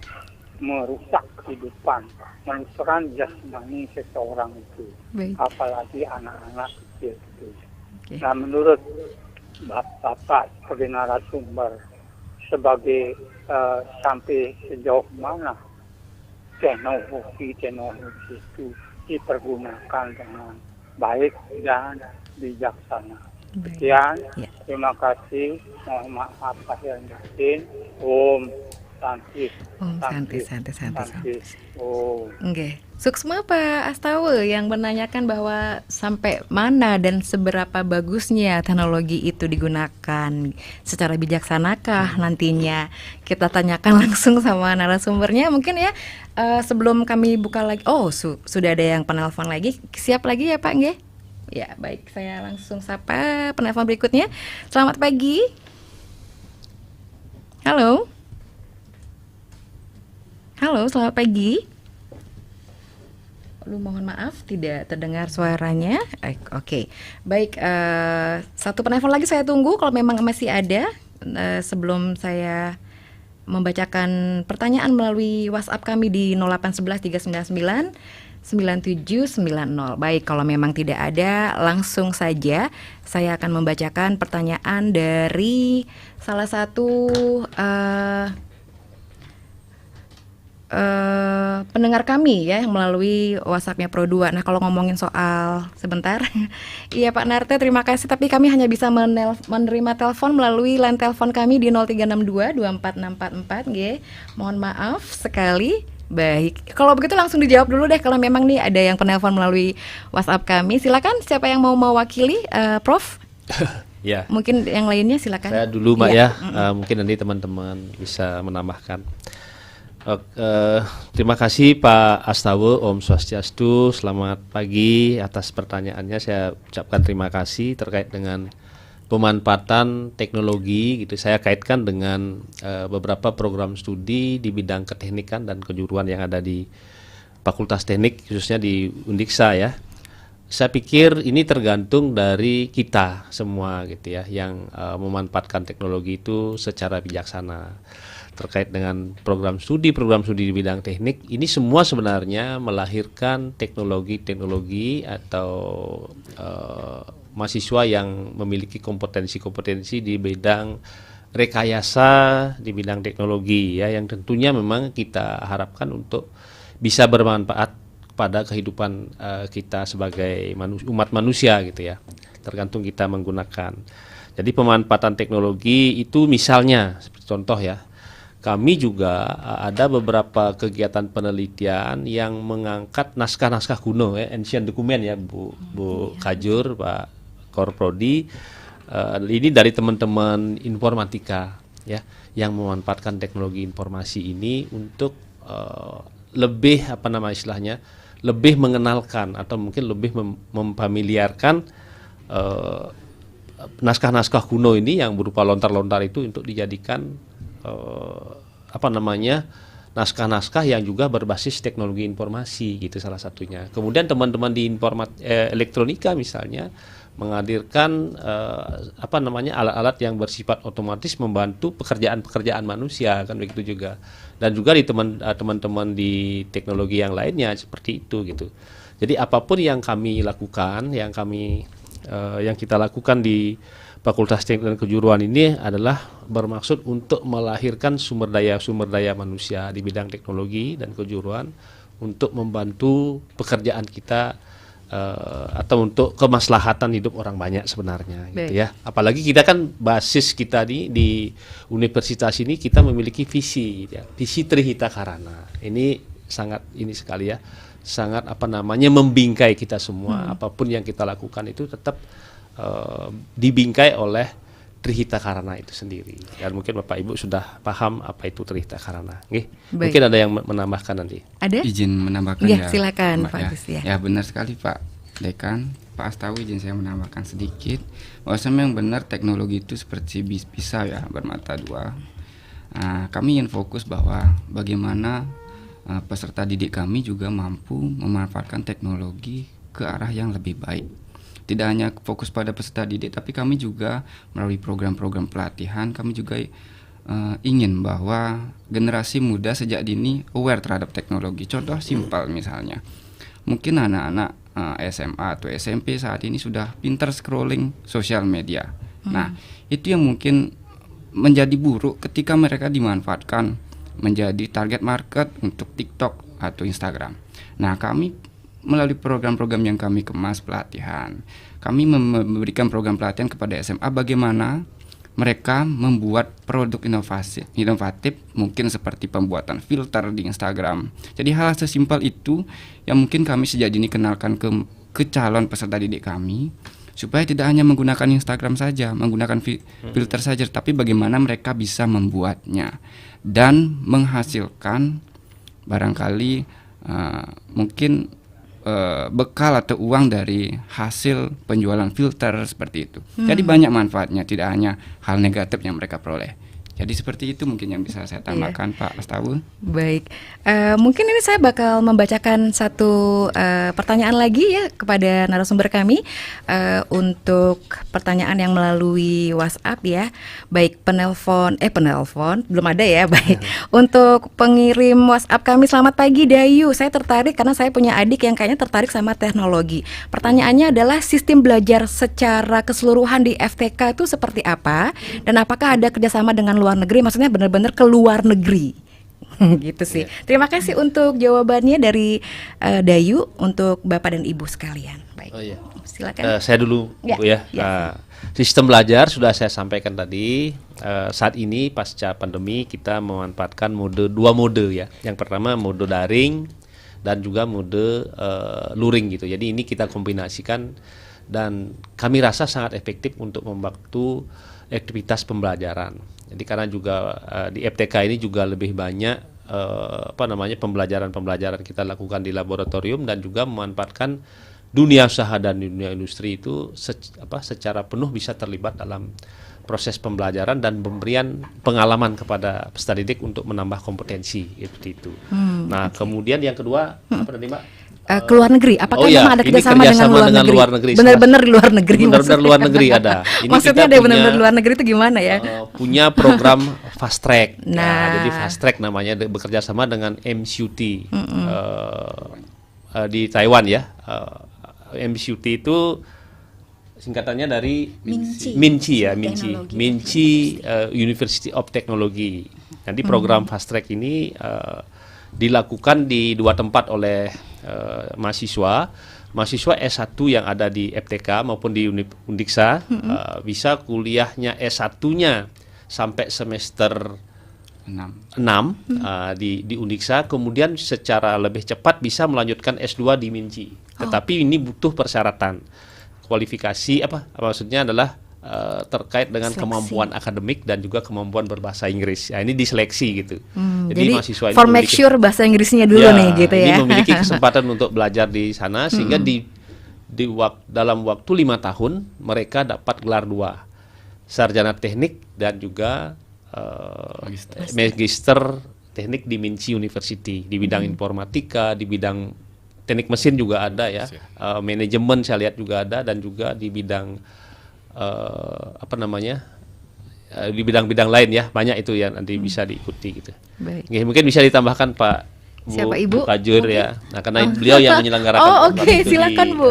merusak kehidupan, merusakkan jasmani seseorang itu. Baik. Apalagi anak-anak kecil itu. Okay. Nah, menurut Bapak sebagai narasumber, sebagai sampai sejauh mana teknologi itu dipergunakan dengan baik dan bijaksana. Sekian, terima kasih. Mohon maaf lahir dan batin. Om Santi. Nggih. Suksma Pak Astawa yang menanyakan bahwa sampai mana dan seberapa bagusnya teknologi itu digunakan secara bijaksanakah nantinya. Kita tanyakan langsung sama narasumbernya mungkin ya. Sebelum kami buka lagi, sudah ada yang penelpon lagi. Siap lagi ya Pak, nggih? Ya, baik, saya langsung sapa penelpon berikutnya. Selamat pagi. Halo. Halo, selamat pagi. Mohon maaf tidak terdengar suaranya. Oke. Baik, satu penelpon lagi saya tunggu kalau memang masih ada. Sebelum saya membacakan pertanyaan melalui WhatsApp kami di 0811 399 9790. Baik, kalau memang tidak ada, langsung saja saya akan membacakan pertanyaan dari salah satu pendengar kami ya, yang melalui WhatsApp-nya Pro 2. Nah, kalau ngomongin soal sebentar, iya Pak Narte, terima kasih, tapi kami hanya bisa menerima telepon melalui line telepon kami di 0362 24644. Nggih, mohon maaf sekali. Baik, kalau begitu langsung dijawab dulu deh kalau memang nih ada yang penelpon melalui WhatsApp kami. Silakan, siapa yang mau mewakili, Prof? Ya. Mungkin yang lainnya silakan. Saya dulu Mbak ya. Mungkin nanti teman-teman bisa menambahkan. Terima kasih Pak Astawa, Om Swastiastu, selamat pagi. Atas pertanyaannya saya ucapkan terima kasih terkait dengan pemanfaatan teknologi gitu. Saya kaitkan dengan beberapa program studi di bidang keteknikan dan kejuruan yang ada di Fakultas Teknik, khususnya di Undiksa ya. saya pikir ini tergantung dari kita semua gitu ya, yang memanfaatkan teknologi itu secara bijaksana. Terkait dengan program studi di bidang teknik, ini semua sebenarnya melahirkan teknologi-teknologi atau mahasiswa yang memiliki kompetensi-kompetensi di bidang rekayasa, di bidang teknologi ya, yang tentunya memang kita harapkan untuk bisa bermanfaat pada kehidupan kita sebagai umat manusia gitu ya, tergantung kita menggunakan. Jadi pemanfaatan teknologi itu misalnya seperti contoh ya, kami juga ada beberapa kegiatan penelitian yang mengangkat naskah-naskah kuno ya, ancient dokumen ya, Bu Kajur, Pak Korprodi. Ini dari teman-teman informatika ya, yang memanfaatkan teknologi informasi ini untuk lebih lebih mengenalkan atau mungkin lebih memfamiliarkan naskah-naskah kuno ini yang berupa lontar-lontar itu untuk dijadikan naskah-naskah yang juga berbasis teknologi informasi gitu salah satunya. Kemudian teman-teman di elektronika misalnya menghadirkan alat-alat yang bersifat otomatis membantu pekerjaan-pekerjaan manusia kan begitu juga. Dan juga di teman-teman di teknologi yang lainnya seperti itu gitu. Jadi apapun yang kami lakukan, yang kita lakukan di Fakultas Teknik dan Kejuruan ini adalah bermaksud untuk melahirkan sumber daya manusia di bidang teknologi dan kejuruan untuk membantu pekerjaan kita atau untuk kemaslahatan hidup orang banyak sebenarnya gitu ya. Apalagi kita kan basis kita di universitas ini kita memiliki visi ya, visi Trihita Karana. Ini sangat sekali ya, sangat membingkai kita semua. Apapun yang kita lakukan itu tetap dibingkai oleh Trihita Karana itu sendiri. Dan mungkin Bapak Ibu sudah paham apa itu Trihita Karana. Mungkin ada yang menambahkan nanti. Ada? Izin menambahkan ya, silakan Pak Agus ya. Ya benar sekali Pak Dekan, Pak Astawi, izin saya menambahkan sedikit. Bahwasanya memang benar teknologi itu seperti pisau ya, bermata dua. Kami ingin fokus bahwa bagaimana peserta didik kami juga mampu memanfaatkan teknologi ke arah yang lebih baik. Tidak hanya fokus pada peserta didik, tapi kami juga melalui program-program pelatihan, kami juga ingin bahwa generasi muda sejak dini aware terhadap teknologi. Contoh simpel misalnya, mungkin anak-anak SMA atau SMP saat ini sudah pintar scrolling sosial media. Nah, itu yang mungkin menjadi buruk ketika mereka dimanfaatkan menjadi target market untuk TikTok atau Instagram. Nah, kami melalui program-program yang kami kemas pelatihan, kami memberikan program pelatihan kepada SMA bagaimana mereka membuat produk inovatif mungkin seperti pembuatan filter di Instagram. Jadi hal sesimpel itu yang mungkin kami sejak dini kenalkan ke calon peserta didik kami, supaya tidak hanya menggunakan Instagram saja, menggunakan filter saja, tapi bagaimana mereka bisa membuatnya dan menghasilkan barangkali mungkin bekal atau uang dari hasil penjualan filter seperti itu. Jadi banyak manfaatnya, tidak hanya hal negatif yang mereka peroleh. Jadi seperti itu mungkin yang bisa saya tambahkan, Pak Astawi. Baik, mungkin ini saya bakal membacakan satu pertanyaan lagi ya kepada narasumber kami untuk pertanyaan yang melalui WhatsApp ya. Baik, penelpon belum ada ya. Baik, untuk pengirim WhatsApp kami, selamat pagi Dayu. Saya tertarik karena saya punya adik yang kayaknya tertarik sama teknologi. Pertanyaannya adalah sistem belajar secara keseluruhan di FTK itu seperti apa, dan apakah ada kerjasama dengan luar negeri, maksudnya benar-benar ke luar negeri gitu sih. Terima kasih untuk jawabannya dari Dayu untuk Bapak dan Ibu sekalian. Baik, silakan. Saya dulu Bu ya. Sistem belajar sudah saya sampaikan tadi. Saat ini pasca pandemi kita memanfaatkan dua mode ya. Yang pertama mode daring dan juga mode luring gitu. Jadi ini kita kombinasikan dan kami rasa sangat efektif untuk membantu aktivitas pembelajaran. Jadi karena juga di FTK ini juga lebih banyak pembelajaran kita lakukan di laboratorium dan juga memanfaatkan dunia usaha dan dunia industri itu secara penuh bisa terlibat dalam proses pembelajaran dan pemberian pengalaman kepada peserta didik untuk menambah kompetensi seperti itu. Nah, kemudian yang kedua apa tadi Mbak? ke luar negeri. Apakah memang ada kerjasama dengan luar negeri? Benar-benar luar negeri. Benar-benar luar negeri ada. Ini maksudnya ada benar-benar luar negeri itu gimana ya? Punya program fast track. Nah, jadi fast track namanya, bekerja sama dengan MCUT di Taiwan ya. MCUT itu singkatannya dari Minci ya, Minci University of Technology. Nanti program fast track ini dilakukan di 2 tempat oleh mahasiswa S1 yang ada di FTK maupun di Undiksa. Bisa kuliahnya S1-nya sampai semester 6 di Undiksa, kemudian secara lebih cepat bisa melanjutkan S2 di Minci. Tetapi ini butuh persyaratan kualifikasi, maksudnya adalah terkait dengan kemampuan akademik dan juga kemampuan berbahasa Inggris. Ya, ini diseleksi gitu. Jadi mahasiswa ini make sure bahasa Inggrisnya dulu nih gitu ya. Ini memiliki kesempatan untuk belajar di sana sehingga dalam waktu 5 tahun mereka dapat gelar 2, sarjana teknik dan juga magister teknik di Minci University di bidang informatika, di bidang teknik mesin juga ada ya, manajemen saya lihat juga ada, dan juga di bidang di bidang-bidang lain ya, banyak itu yang nanti bisa diikuti gitu. Baik. Mungkin bisa ditambahkan Pak Siapa Ibu? Kajur ya. Nah, karena beliau yang menyelenggarakan. Silakan Bu.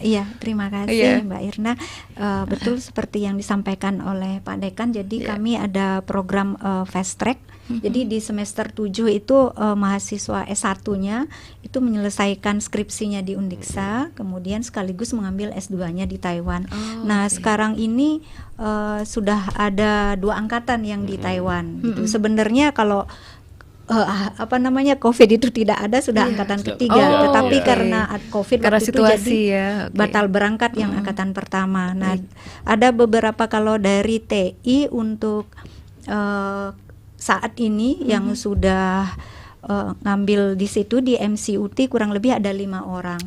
Iya, terima kasih Mbak Irna. Betul seperti yang disampaikan oleh Pak Dekan. Jadi kami ada program fast track. Jadi di semester 7 itu mahasiswa S1-nya itu menyelesaikan skripsinya di Undiksa, kemudian sekaligus mengambil S2-nya di Taiwan. Sekarang ini sudah ada 2 angkatan yang di Taiwan. Gitu. Sebenarnya kalau COVID itu tidak ada, sudah angkatan ketiga, tetapi karena COVID karena waktu situasi itu jadi batal berangkat yang angkatan pertama. Nah, ada beberapa kalau dari TI untuk saat ini yang sudah ngambil di situ di MCUT kurang lebih ada 5 orang.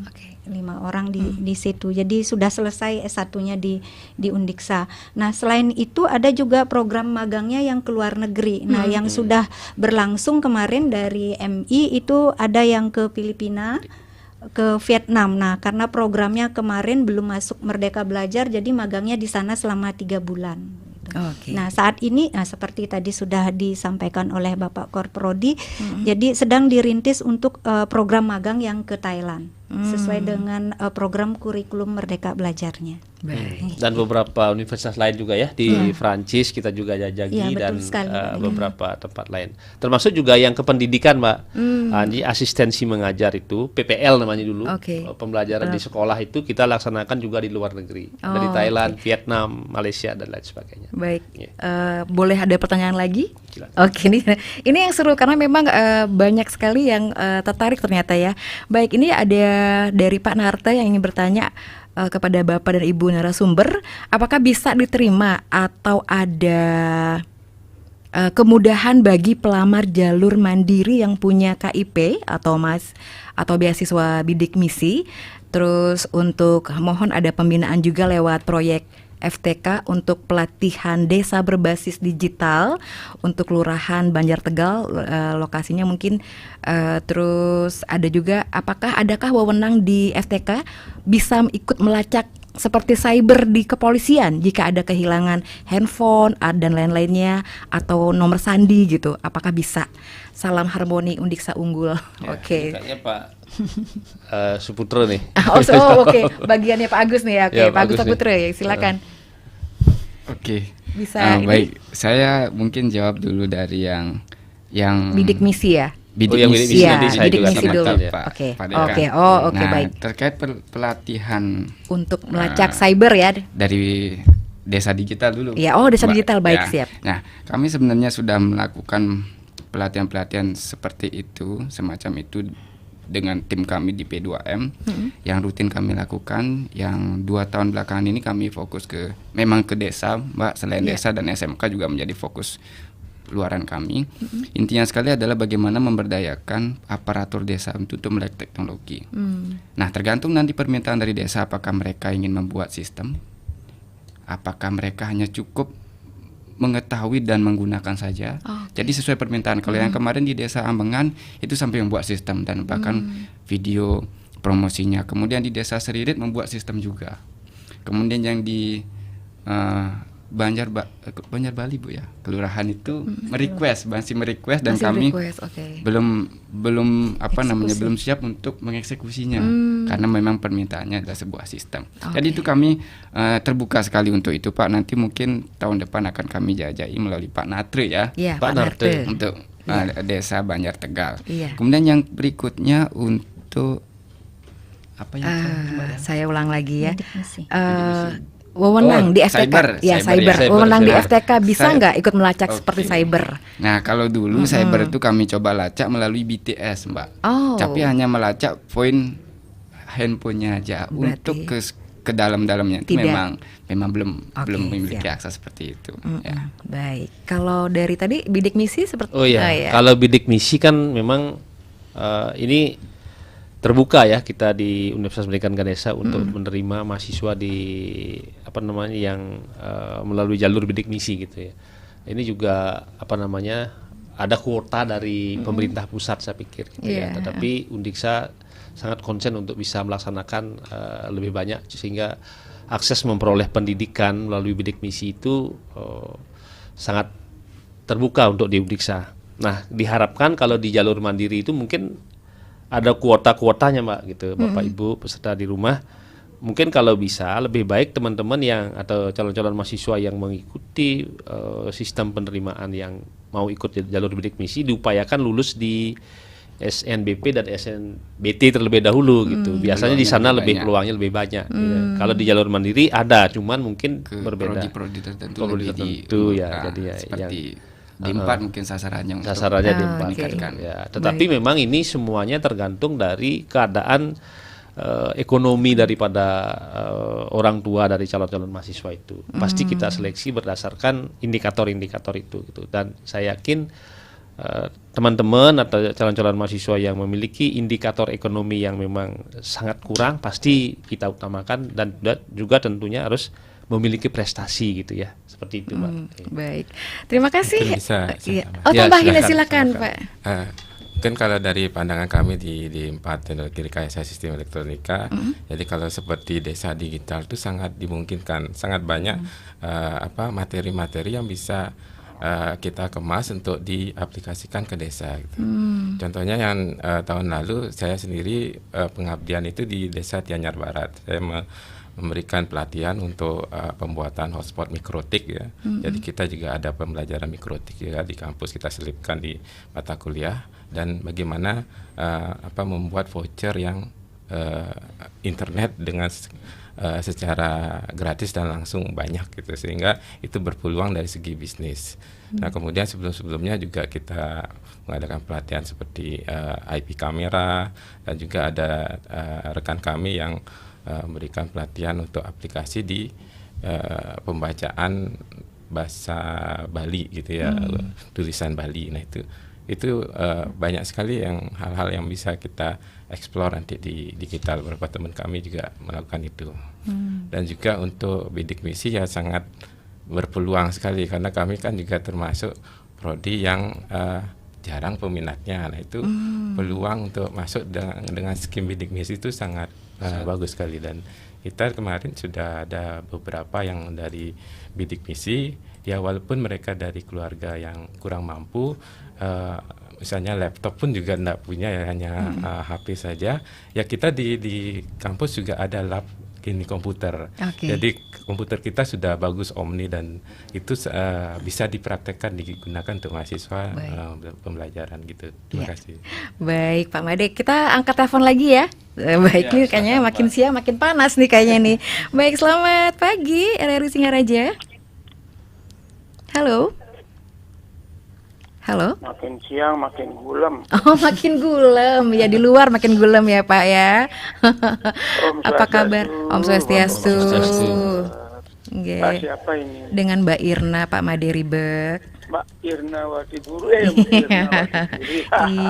5 orang di situ. Jadi sudah selesai S1-nya di Undiksa. Nah, selain itu ada juga program magangnya yang ke luar negeri. Nah, yang sudah berlangsung kemarin dari MI itu ada yang ke Filipina, ke Vietnam. Nah, karena programnya kemarin belum masuk Merdeka Belajar, jadi magangnya di sana selama 3 bulan. Nah, saat ini seperti tadi sudah disampaikan oleh Bapak Korprodi, jadi sedang dirintis untuk program magang yang ke Thailand sesuai dengan program kurikulum Merdeka Belajarnya. Dan beberapa universitas lain juga ya di Prancis kita juga jajangi, dan beberapa tempat lain. Termasuk juga yang kependidikan, Mbak. Jadi asistensi mengajar itu PPL namanya dulu. Pembelajaran di sekolah itu kita laksanakan juga di luar negeri. Dari Thailand, Vietnam, Malaysia dan lain sebagainya. Baik. Boleh ada pertanyaan lagi? Ini yang seru karena memang banyak sekali yang tertarik ternyata ya. Baik, ini ada dari Pak Narta yang ingin bertanya kepada Bapak dan Ibu narasumber, apakah bisa diterima atau ada kemudahan bagi pelamar jalur mandiri yang punya KIP atau beasiswa bidik misi, terus untuk mohon ada pembinaan juga lewat proyek FTK untuk pelatihan desa berbasis digital untuk Kelurahan Banjar Tegal, lokasinya mungkin, terus ada juga adakah wewenang di FTK bisa ikut melacak seperti cyber di kepolisian jika ada kehilangan handphone dan lain-lainnya atau nomor sandi gitu, apakah bisa? Salam harmoni Undiksa unggul. Kayaknya Pak Suputro nih. Bagiannya Pak Agus nih ya. Pak Agus Suputro ya, silakan. Bisa baik, saya mungkin jawab dulu dari yang bidik misi ya. Bidik misi dulu. Baik. Terkait pelatihan untuk melacak cyber ya dari desa digital dulu. Ya, desa digital, baik, siap. Nah, kami sebenarnya sudah melakukan pelatihan-pelatihan seperti itu, semacam itu dengan tim kami di P2M yang rutin kami lakukan. Yang 2 tahun belakangan ini kami fokus memang ke desa, Mbak. Selain desa dan SMK juga menjadi fokus luaran kami. Intinya sekali adalah bagaimana memberdayakan aparatur desa untuk melek teknologi. Nah, tergantung nanti permintaan dari desa, apakah mereka ingin membuat sistem, apakah mereka hanya cukup mengetahui dan menggunakan saja. Jadi sesuai permintaan. Kalau yang kemarin di Desa Ambengan itu sampai membuat sistem dan bahkan video promosinya. Kemudian di Desa Seririt membuat sistem juga. Kemudian yang di Banjar Bali Bu ya, kelurahan itu masih merequest dan kami belum belum siap untuk mengeksekusinya karena memang permintaannya adalah sebuah sistem. Jadi itu kami terbuka sekali untuk itu Pak. Nanti mungkin tahun depan akan kami jajahi melalui Pak Natre ya, Pak Natre untuk Desa Banjar Tegal. Kemudian yang berikutnya untuk apa yang saya ulang lagi ya. Wewenang di FTK, cyber. Wewenang di Ya. FTK bisa nggak ikut melacak seperti cyber? Nah kalau dulu cyber itu kami coba lacak melalui BTS Mbak. Tapi hanya melacak poin handphonenya aja. Untuk ke dalam-dalamnya itu memang belum memiliki akses seperti itu. Ya. Baik. Kalau dari tadi bidik misi seperti Kalau bidik misi kan memang ini terbuka ya, kita di Universitas Pendidikan Ganesha untuk menerima mahasiswa di yang melalui jalur bidik misi gitu ya. Ini juga ada kuota dari pemerintah pusat saya pikir gitu ya. Tetapi Undiksa sangat konsen untuk bisa melaksanakan lebih banyak sehingga akses memperoleh pendidikan melalui bidik misi itu sangat terbuka untuk di Undiksa. Nah, diharapkan kalau di jalur mandiri itu mungkin ada kuota-kuotanya Mbak gitu, Bapak Ibu peserta di rumah. Mungkin kalau bisa lebih baik teman-teman yang atau calon-calon mahasiswa yang mengikuti sistem penerimaan yang mau ikut jalur bidik misi diupayakan lulus di SNBP dan SNBT terlebih dahulu gitu. Biasanya di sana peluangnya lebih banyak. Gitu. Kalau di jalur mandiri ada, cuman mungkin berbeda. Prodi tertentu ya. Jadi seperti D4 mungkin sasarannya D4 ya. Tetapi memang ini semuanya tergantung dari keadaan ekonomi daripada orang tua dari calon-calon mahasiswa itu. Pasti kita seleksi berdasarkan indikator-indikator itu gitu. Dan saya yakin teman-teman atau calon-calon mahasiswa yang memiliki indikator ekonomi yang memang sangat kurang pasti kita utamakan, dan juga tentunya harus memiliki prestasi gitu ya, seperti itu Mbak. Baik, terima kasih. Tambahnya silakan Pak. Mungkin kalau dari pandangan kami di 4 teknologi rekayasa sistem elektronika, jadi kalau seperti desa digital itu sangat dimungkinkan, sangat banyak materi-materi yang bisa kita kemas untuk diaplikasikan ke desa gitu. Contohnya yang tahun lalu saya sendiri pengabdian itu di Desa Tianyar Barat. Saya memberikan pelatihan untuk pembuatan hotspot mikrotik ya. Jadi kita juga ada pembelajaran mikrotik ya di kampus, kita selipkan di mata kuliah, dan bagaimana membuat voucher yang internet dengan secara gratis dan langsung banyak gitu, sehingga itu berpeluang dari segi bisnis. Nah kemudian sebelum-sebelumnya juga kita mengadakan pelatihan seperti IP kamera, dan juga ada rekan kami yang memberikan pelatihan untuk aplikasi di pembacaan bahasa Bali gitu ya, tulisan Bali. Nah itu banyak sekali hal-hal yang bisa kita explore nanti di digital. Beberapa teman kami juga melakukan itu. Dan juga untuk bidik misi ya sangat berpeluang sekali, karena kami kan juga termasuk prodi yang jarang peminatnya. Nah itu peluang untuk masuk dengan skim bidik misi itu sangat bagus sekali. Dan kita kemarin sudah ada beberapa yang dari bidik misi ya, walaupun mereka dari keluarga yang kurang mampu, misalnya laptop pun juga tidak punya ya, hanya HP saja ya, kita di kampus juga ada lab komputer. Jadi komputer kita sudah bagus Omni, dan itu bisa dipraktekkan, digunakan untuk mahasiswa pembelajaran gitu. Terima kasih. Baik Pak Made, kita angkat telepon lagi ya. Baik, nih kayaknya makin siang makin panas nih kayaknya nih. Baik, selamat pagi RRI Singaraja. Halo. Makin siang makin gulem. Oh, makin gulem ya, di luar makin gulem ya Pak ya. Apa kabar? Om Swastiastu. Siapa ini? Dengan Mbak Irna, Pak Made Ribek. Mbak Irna Wati Guru.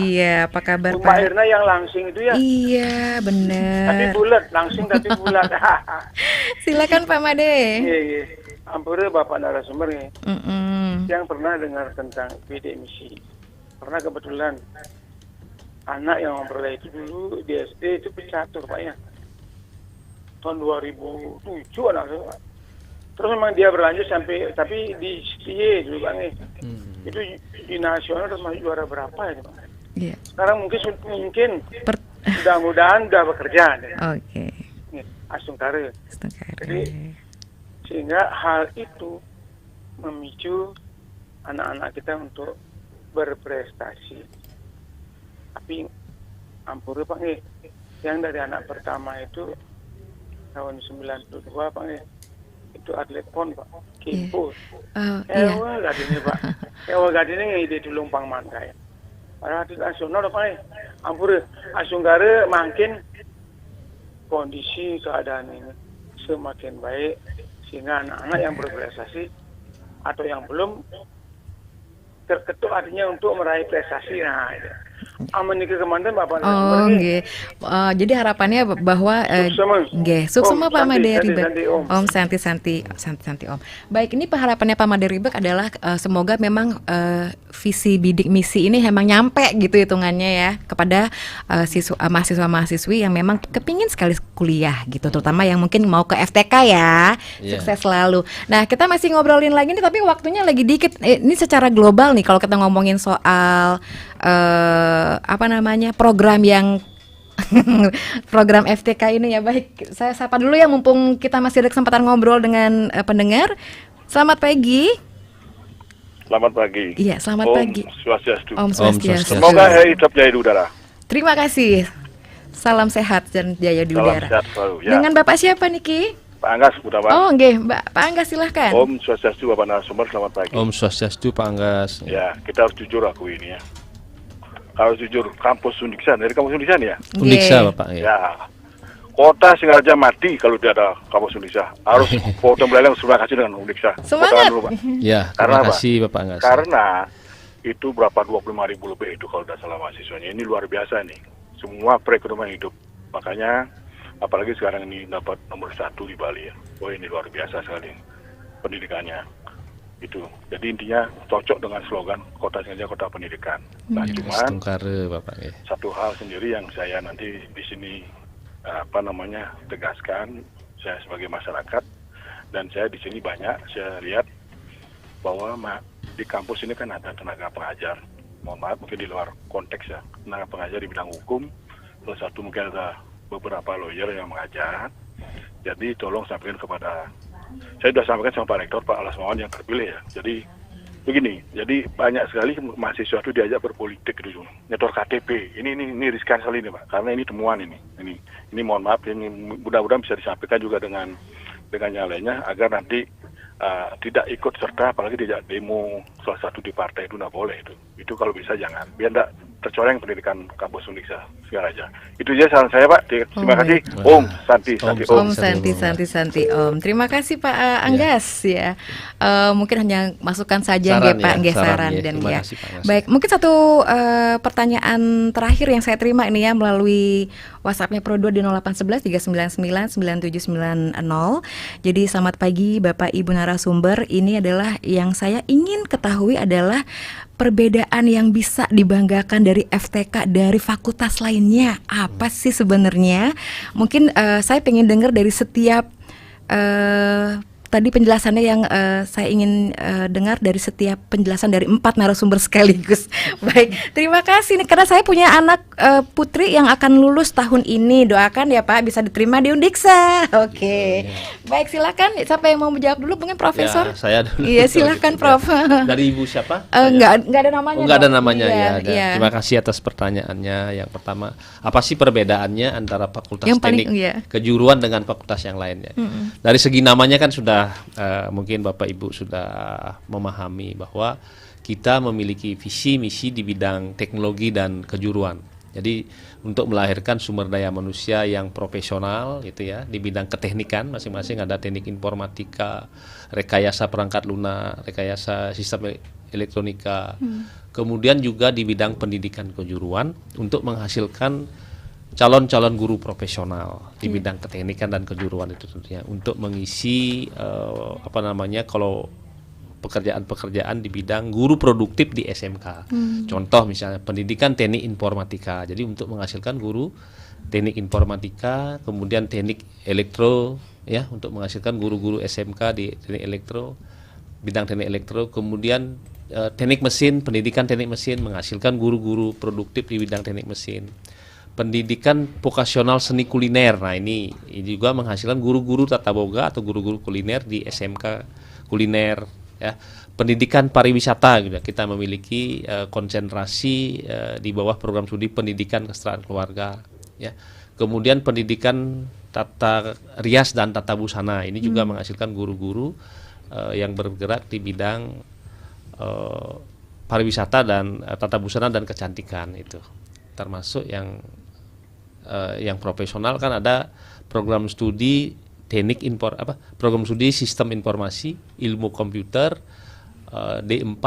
Iya, apa kabar Pak? Mbak Irna yang langsing itu ya? Iya, benar. Tapi bulat, langsing tapi bulat. Silakan Pak Made. Iya. Ampura Bapak narasumber nih, yang pernah dengar tentang bidik misi. Karena kebetulan anak yang memperoleh itu dulu di SD itu picatur Pak ya. Tahun 2007 anak saya Pak. Terus memang dia berlanjut sampai, tapi di STY dulu Pak nih. Itu di nasional termasuk juara berapa ya Pak? Yeah. Sekarang mungkin mudah-mudahan udah bekerja. Oke. Astungkare. Jadi sehingga hal itu memicu anak-anak kita untuk berprestasi. Tapi ampura Pak nih, yang dari anak pertama itu tahun 92 Pak nih, itu atlet pon Pak, Kimpo. Ewa gadine Pak, ewa gadine yang ide di Lumpang Mangkai. Para atlet nasional Pak nih, ampura Astungkare makin kondisi keadaan ini semakin baik sehingga anak-anak yang berprestasi atau yang belum terketuk artinya untuk meraih prestasi. Nah, itu. Aman ke kemanten Bapak. Nggih. Jadi harapannya bahwa suksema Pak Made Ribek. Om Santi Om. Baik, ini harapannya Pak Made Ribek adalah semoga memang visi bidik misi ini memang nyampe gitu hitungannya ya kepada mahasiswa-mahasiswi yang memang kepingin sekali kuliah gitu, terutama yang mungkin mau ke FTK ya. Sukses selalu. Nah, kita masih ngobrolin lagi nih tapi waktunya lagi dikit. Ini secara global nih kalau kita ngomongin soal program yang program FTK ini ya. Baik, saya sapa dulu ya mumpung kita masih ada kesempatan ngobrol dengan pendengar. Selamat pagi. Selamat pagi. Iya, selamat pagi. Om Swastiastu. Semoga hari hidup jaya di udara. Terima kasih. Salam sehat dan jaya di udara. Salam sehat selalu ya. Dengan Bapak siapa Niki? Pak Anggas, Budawan. Oh, nggih, Pak Anggas silahkan. Om Swastiastu Bapak narasumber, selamat pagi. Om Swastiastu Pak Anggas. Ya, kita harus jujur aku ini ya. Harus jujur, kampus Undiksa, dari kampus Undiksa nih ya? Undiksa Bapak ya. Kota Singaraja mati kalau tidak ada kampus Undiksa. Harus foto belalang terima kasih dengan Undiksa. Semangat. Dulu, Pak. Ya, terima kasih Bapak Anggas. Karena itu berapa 25.000 lebih itu kalau tidak salah mahasiswanya. Ini luar biasa nih. Semua perekonomian hidup. Makanya apalagi sekarang ini dapat nomor 1 di Bali ya. Wah, ini luar biasa sekali pendidikannya. Itu. Jadi intinya cocok dengan slogan Kota Singaraja Kota Pendidikan. Nah, cuman satu hal sendiri yang saya nanti di sini tegaskan, saya sebagai masyarakat dan saya di sini banyak saya lihat bahwa di kampus ini kan ada tenaga pengajar. Mohon maaf mungkin di luar konteks ya. Tenaga pengajar di bidang hukum. Salah satu mungkin ada beberapa lawyer yang mengajar. Jadi tolong sampaikan kepada, saya sudah sampaikan sama Pak Rektor Pak Alasmawan yang terpilih ya. Jadi begini, jadi banyak sekali mahasiswa itu diajak berpolitik gitu, nyetor KTP. Ini riskan sekali nih Pak, karena ini temuan ini mohon maaf, ini mudah-mudahan bisa disampaikan juga dengan yang lainnya agar nanti tidak ikut serta, apalagi tidak demo salah satu di partai itu nggak boleh itu kalau bisa jangan, biar tidak tercoreng pendidikan kampus Undiksa Singaraja. Itu aja saran saya Pak. Terima kasih. Om Santi Om. Terima kasih Pak Anggas ya. Mungkin hanya masukan saja nggih Pak, nggih saran dan ya. Baik, mungkin satu pertanyaan terakhir yang saya terima ini ya melalui WhatsApp-nya Pro2 di 0811 399 9790. Jadi selamat pagi Bapak Ibu narasumber. Ini adalah yang saya ingin ketahui adalah perbedaan yang bisa dibanggakan dari FTK dari fakultas lainnya apa sih sebenarnya? Mungkin saya pengen dengar dari setiap tadi penjelasannya yang saya ingin dengar dari setiap penjelasan dari 4 narasumber sekaligus. Baik, terima kasih nih karena saya punya anak putri yang akan lulus tahun ini. Doakan ya Pak bisa diterima di Undiksa. Oke. Baik, silakan. Siapa yang mau menjawab dulu? Mungkin Profesor. Ya, saya dulu. Iya, silakan Prof. Dari Ibu siapa? Enggak ada namanya. Enggak ada namanya ya. Terima kasih atas pertanyaannya. Yang pertama, apa sih perbedaannya antara Fakultas Teknik Kejuruan dengan fakultas yang lainnya? Dari segi namanya kan sudah mungkin Bapak Ibu sudah memahami bahwa kita memiliki visi misi di bidang teknologi dan kejuruan. Jadi untuk melahirkan sumber daya manusia yang profesional gitu ya di bidang keteknikan masing-masing, ada teknik informatika, rekayasa perangkat lunak, rekayasa sistem elektronika. Kemudian juga di bidang pendidikan kejuruan untuk menghasilkan calon-calon guru profesional di bidang keteknikan dan kejuruan itu tentunya untuk mengisi kalau pekerjaan-pekerjaan di bidang guru produktif di SMK. Contoh misalnya pendidikan teknik informatika. Jadi untuk menghasilkan guru teknik informatika, kemudian teknik elektro ya untuk menghasilkan guru-guru SMK di teknik elektro, bidang teknik elektro, kemudian teknik mesin, pendidikan teknik mesin menghasilkan guru-guru produktif di bidang teknik mesin. Pendidikan vokasional seni kuliner. Nah, ini juga menghasilkan guru-guru tata boga atau guru-guru kuliner di SMK kuliner ya. Pendidikan pariwisata gitu. Kita memiliki konsentrasi di bawah program studi pendidikan kesetaraan keluarga ya. Kemudian pendidikan tata rias dan tata busana. Ini juga menghasilkan guru-guru yang bergerak di bidang pariwisata dan tata busana dan kecantikan itu. Termasuk yang profesional kan ada program studi program studi sistem informasi ilmu komputer, D4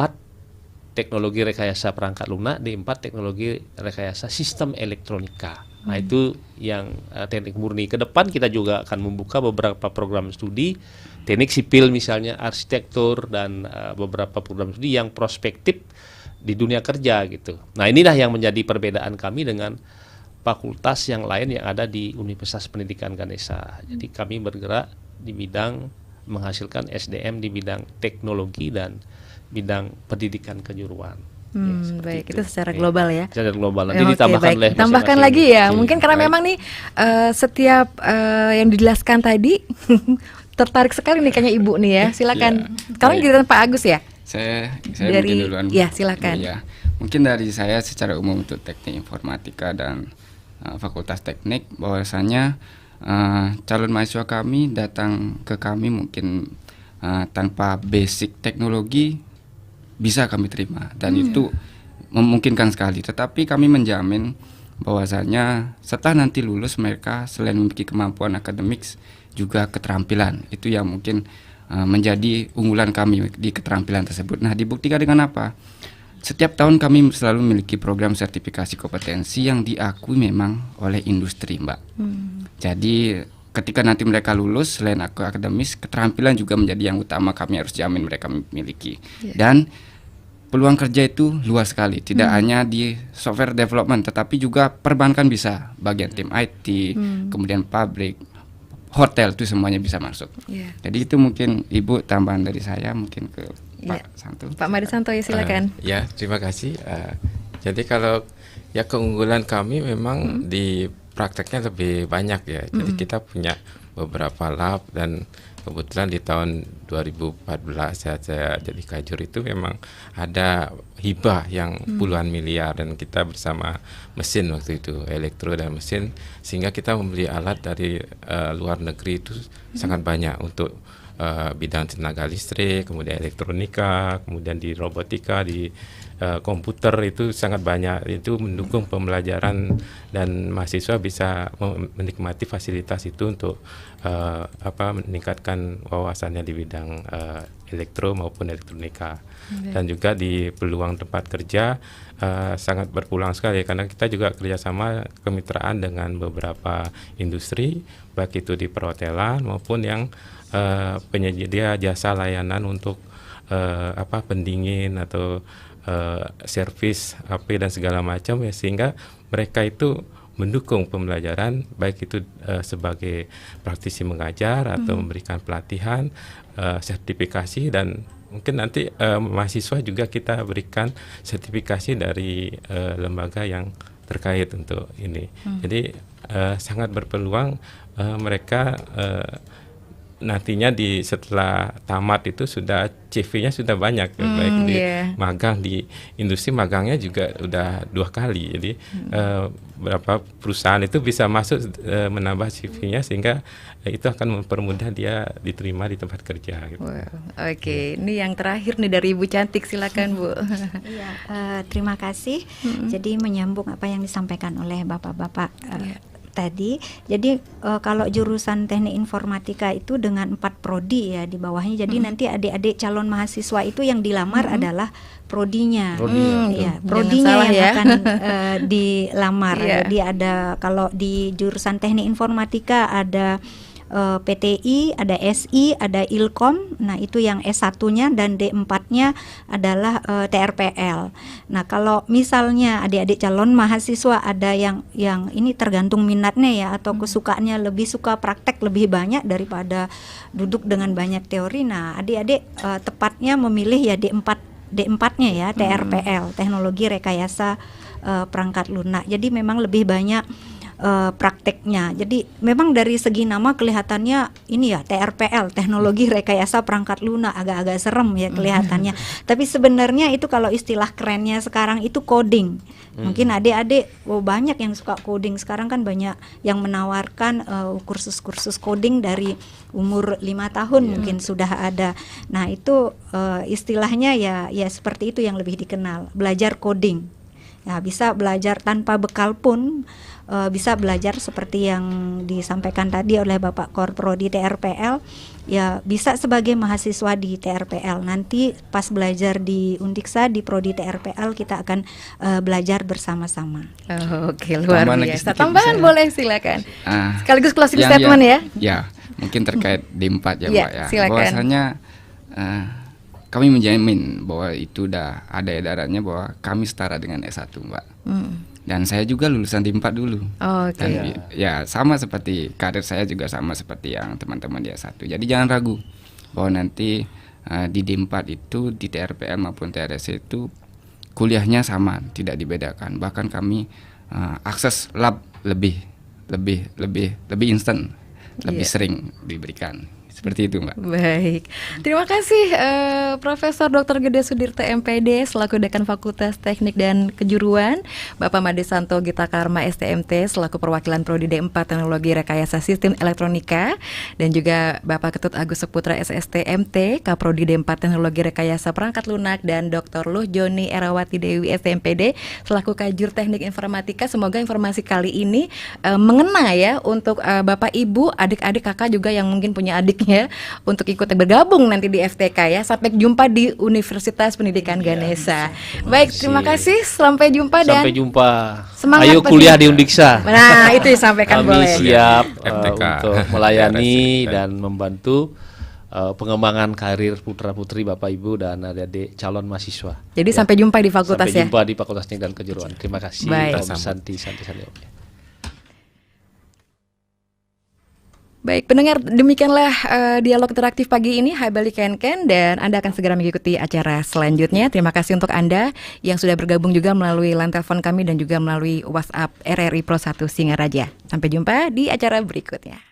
teknologi rekayasa perangkat lunak, D4 teknologi rekayasa sistem elektronika. Nah, itu yang teknik murni. Ke depan kita juga akan membuka beberapa program studi teknik sipil misalnya, arsitektur dan beberapa program studi yang prospektif di dunia kerja gitu. Nah, inilah yang menjadi perbedaan kami dengan fakultas yang lain yang ada di Universitas Pendidikan Ganesha. Jadi kami bergerak di bidang menghasilkan SDM di bidang teknologi dan bidang pendidikan kejuruan. Baik, itu secara global ya. Secara global. Nanti ditambahkan oleh tambahkan lagi ya. Mungkin karena memang nih setiap yang dijelaskan tadi tertarik sekali nih kayaknya Ibu nih ya. Silakan. Sekarang giliran Pak Agus ya. Saya dari, mungkin duluan. Ya, silakan. Ya. Mungkin dari saya secara umum untuk teknik informatika dan fakultas teknik, bahwasanya calon mahasiswa kami datang ke kami mungkin tanpa basic teknologi bisa kami terima dan itu memungkinkan sekali. Tetapi kami menjamin bahwasanya setelah nanti lulus mereka selain memiliki kemampuan akademik juga keterampilan. Itu yang mungkin menjadi unggulan kami di keterampilan tersebut. Nah, dibuktikan dengan apa? Setiap tahun kami selalu memiliki program sertifikasi kompetensi yang diakui memang oleh industri, Mbak. Jadi ketika nanti mereka lulus, selain akademis, keterampilan juga menjadi yang utama kami harus jamin mereka miliki. Dan peluang kerja itu luas sekali, tidak hanya di software development, tetapi juga perbankan bisa, bagian tim IT, kemudian pabrik, hotel itu semuanya bisa masuk. Jadi itu mungkin Ibu tambahan dari saya, mungkin ke Pak Santo. Pak Marisanto ya, silakan. Ya, terima kasih. Jadi kalau ya keunggulan kami memang di prakteknya lebih banyak ya. Jadi kita punya beberapa lab dan kebetulan di tahun 2014 saya jadi kajur itu memang ada hibah yang puluhan miliar dan kita bersama mesin waktu itu, elektro dan mesin, sehingga kita membeli alat dari luar negeri itu sangat banyak untuk bidang tenaga listrik, kemudian elektronika, kemudian di robotika, di komputer itu sangat banyak. Itu mendukung pembelajaran dan mahasiswa bisa menikmati fasilitas itu untuk meningkatkan wawasannya di bidang elektro maupun elektronika. Dan juga di peluang tempat kerja sangat berpeluang sekali karena kita juga kerjasama kemitraan dengan beberapa industri, baik itu di perhotelan maupun yang penyedia jasa layanan untuk pendingin atau servis HP dan segala macam ya, sehingga mereka itu mendukung pembelajaran baik itu sebagai praktisi mengajar atau memberikan pelatihan, sertifikasi, dan mungkin nanti mahasiswa juga kita berikan sertifikasi dari lembaga yang terkait untuk ini. Jadi sangat berpeluang mereka nantinya setelah tamat itu sudah CV-nya sudah banyak ya, baik di magang di industri, magangnya juga udah 2 kali. Jadi beberapa perusahaan itu bisa masuk menambah CV-nya sehingga itu akan mempermudah dia diterima di tempat kerja gitu. Oke, ini yang terakhir nih dari Ibu Cantik, silakan Bu. Terima kasih. Jadi menyambung apa yang disampaikan oleh Bapak-bapak tadi. Jadi kalau jurusan teknik informatika itu dengan 4 prodi ya di bawahnya. Jadi nanti adik-adik calon mahasiswa itu yang dilamar adalah prodinya. Ya, prodinya yang akan dilamar. Jadi ada kalau di jurusan teknik informatika ada PTI, ada SI, ada Ilkom. Nah, itu yang S1-nya dan D4-nya adalah TRPL. Nah, kalau misalnya adik-adik calon mahasiswa ada yang ini tergantung minatnya ya atau kesukaannya lebih suka praktek lebih banyak daripada duduk dengan banyak teori. Nah, adik-adik tepatnya memilih ya D4-nya ya, TRPL, Teknologi Rekayasa Perangkat Lunak. Jadi memang lebih banyak prakteknya. Jadi memang dari segi nama kelihatannya ini ya TRPL, Teknologi Rekayasa Perangkat Lunak, agak-agak serem ya kelihatannya. Tapi sebenarnya itu kalau istilah kerennya sekarang itu coding. Mungkin adik-adik banyak yang suka coding. Sekarang kan banyak yang menawarkan kursus-kursus coding dari umur 5 tahun mungkin sudah ada. Nah, itu istilahnya ya seperti itu yang lebih dikenal, belajar coding. Ya, bisa belajar tanpa bekal pun bisa belajar seperti yang disampaikan tadi oleh Bapak Korprodi TRPL, ya bisa sebagai mahasiswa di TRPL. Nanti pas belajar di Undiksa di Prodi TRPL kita akan belajar bersama-sama. Oke, luar biasa. Tambahan boleh silakan. Sekaligus closing statement ya. Ya, mungkin terkait D4 ya Mbak ya. Silakan. Bahwasanya kami menjamin bahwa itu udah ada edarannya bahwa kami setara dengan S1 Mbak. Dan saya juga lulusan D4 dulu. Dan ya sama seperti karir saya juga sama seperti yang teman-teman di S1. Jadi jangan ragu bahwa nanti di D4 itu di TRPL maupun TRS itu kuliahnya sama, tidak dibedakan. Bahkan kami akses lab lebih instan, lebih sering diberikan. Seperti itu Mbak. Baik, terima kasih Profesor Dr. Gede Sudirte MPD selaku Dekan Fakultas Teknik dan Kejuruan, Bapak Made Santo Gita Karma STMT selaku perwakilan Prodi D4 Teknologi Rekayasa Sistem Elektronika, dan juga Bapak Ketut Agus Seputra SST MT Kaprodi D4 Teknologi Rekayasa Perangkat Lunak, dan Dr. Luh Joni Erawati Dewi STMPD selaku Kajur Teknik Informatika. Semoga informasi kali ini mengena ya untuk Bapak Ibu, adik-adik kakak juga yang mungkin punya adiknya untuk ikut bergabung nanti di FTK ya. Sampai jumpa di Universitas Pendidikan Ganesha. Baik, terima kasih. Sampai jumpa dan sampai jumpa. Semangat ayo kuliah di Undiksa. Nah, itu disampaikan boleh. Kami siap untuk melayani dan membantu pengembangan karir putra-putri Bapak Ibu dan adik-adik calon mahasiswa. Jadi sampai jumpa di fakultas sampai ya. Sampai jumpa di Fakultas Teknik dan Kejuruan. Terima kasih. Baik. Santi. Baik, pendengar, demikianlah dialog interaktif pagi ini Hai Bali Kenken, dan Anda akan segera mengikuti acara selanjutnya. Terima kasih untuk Anda yang sudah bergabung juga melalui line telepon kami dan juga melalui WhatsApp RRI Pro 1 Singaraja. Sampai jumpa di acara berikutnya.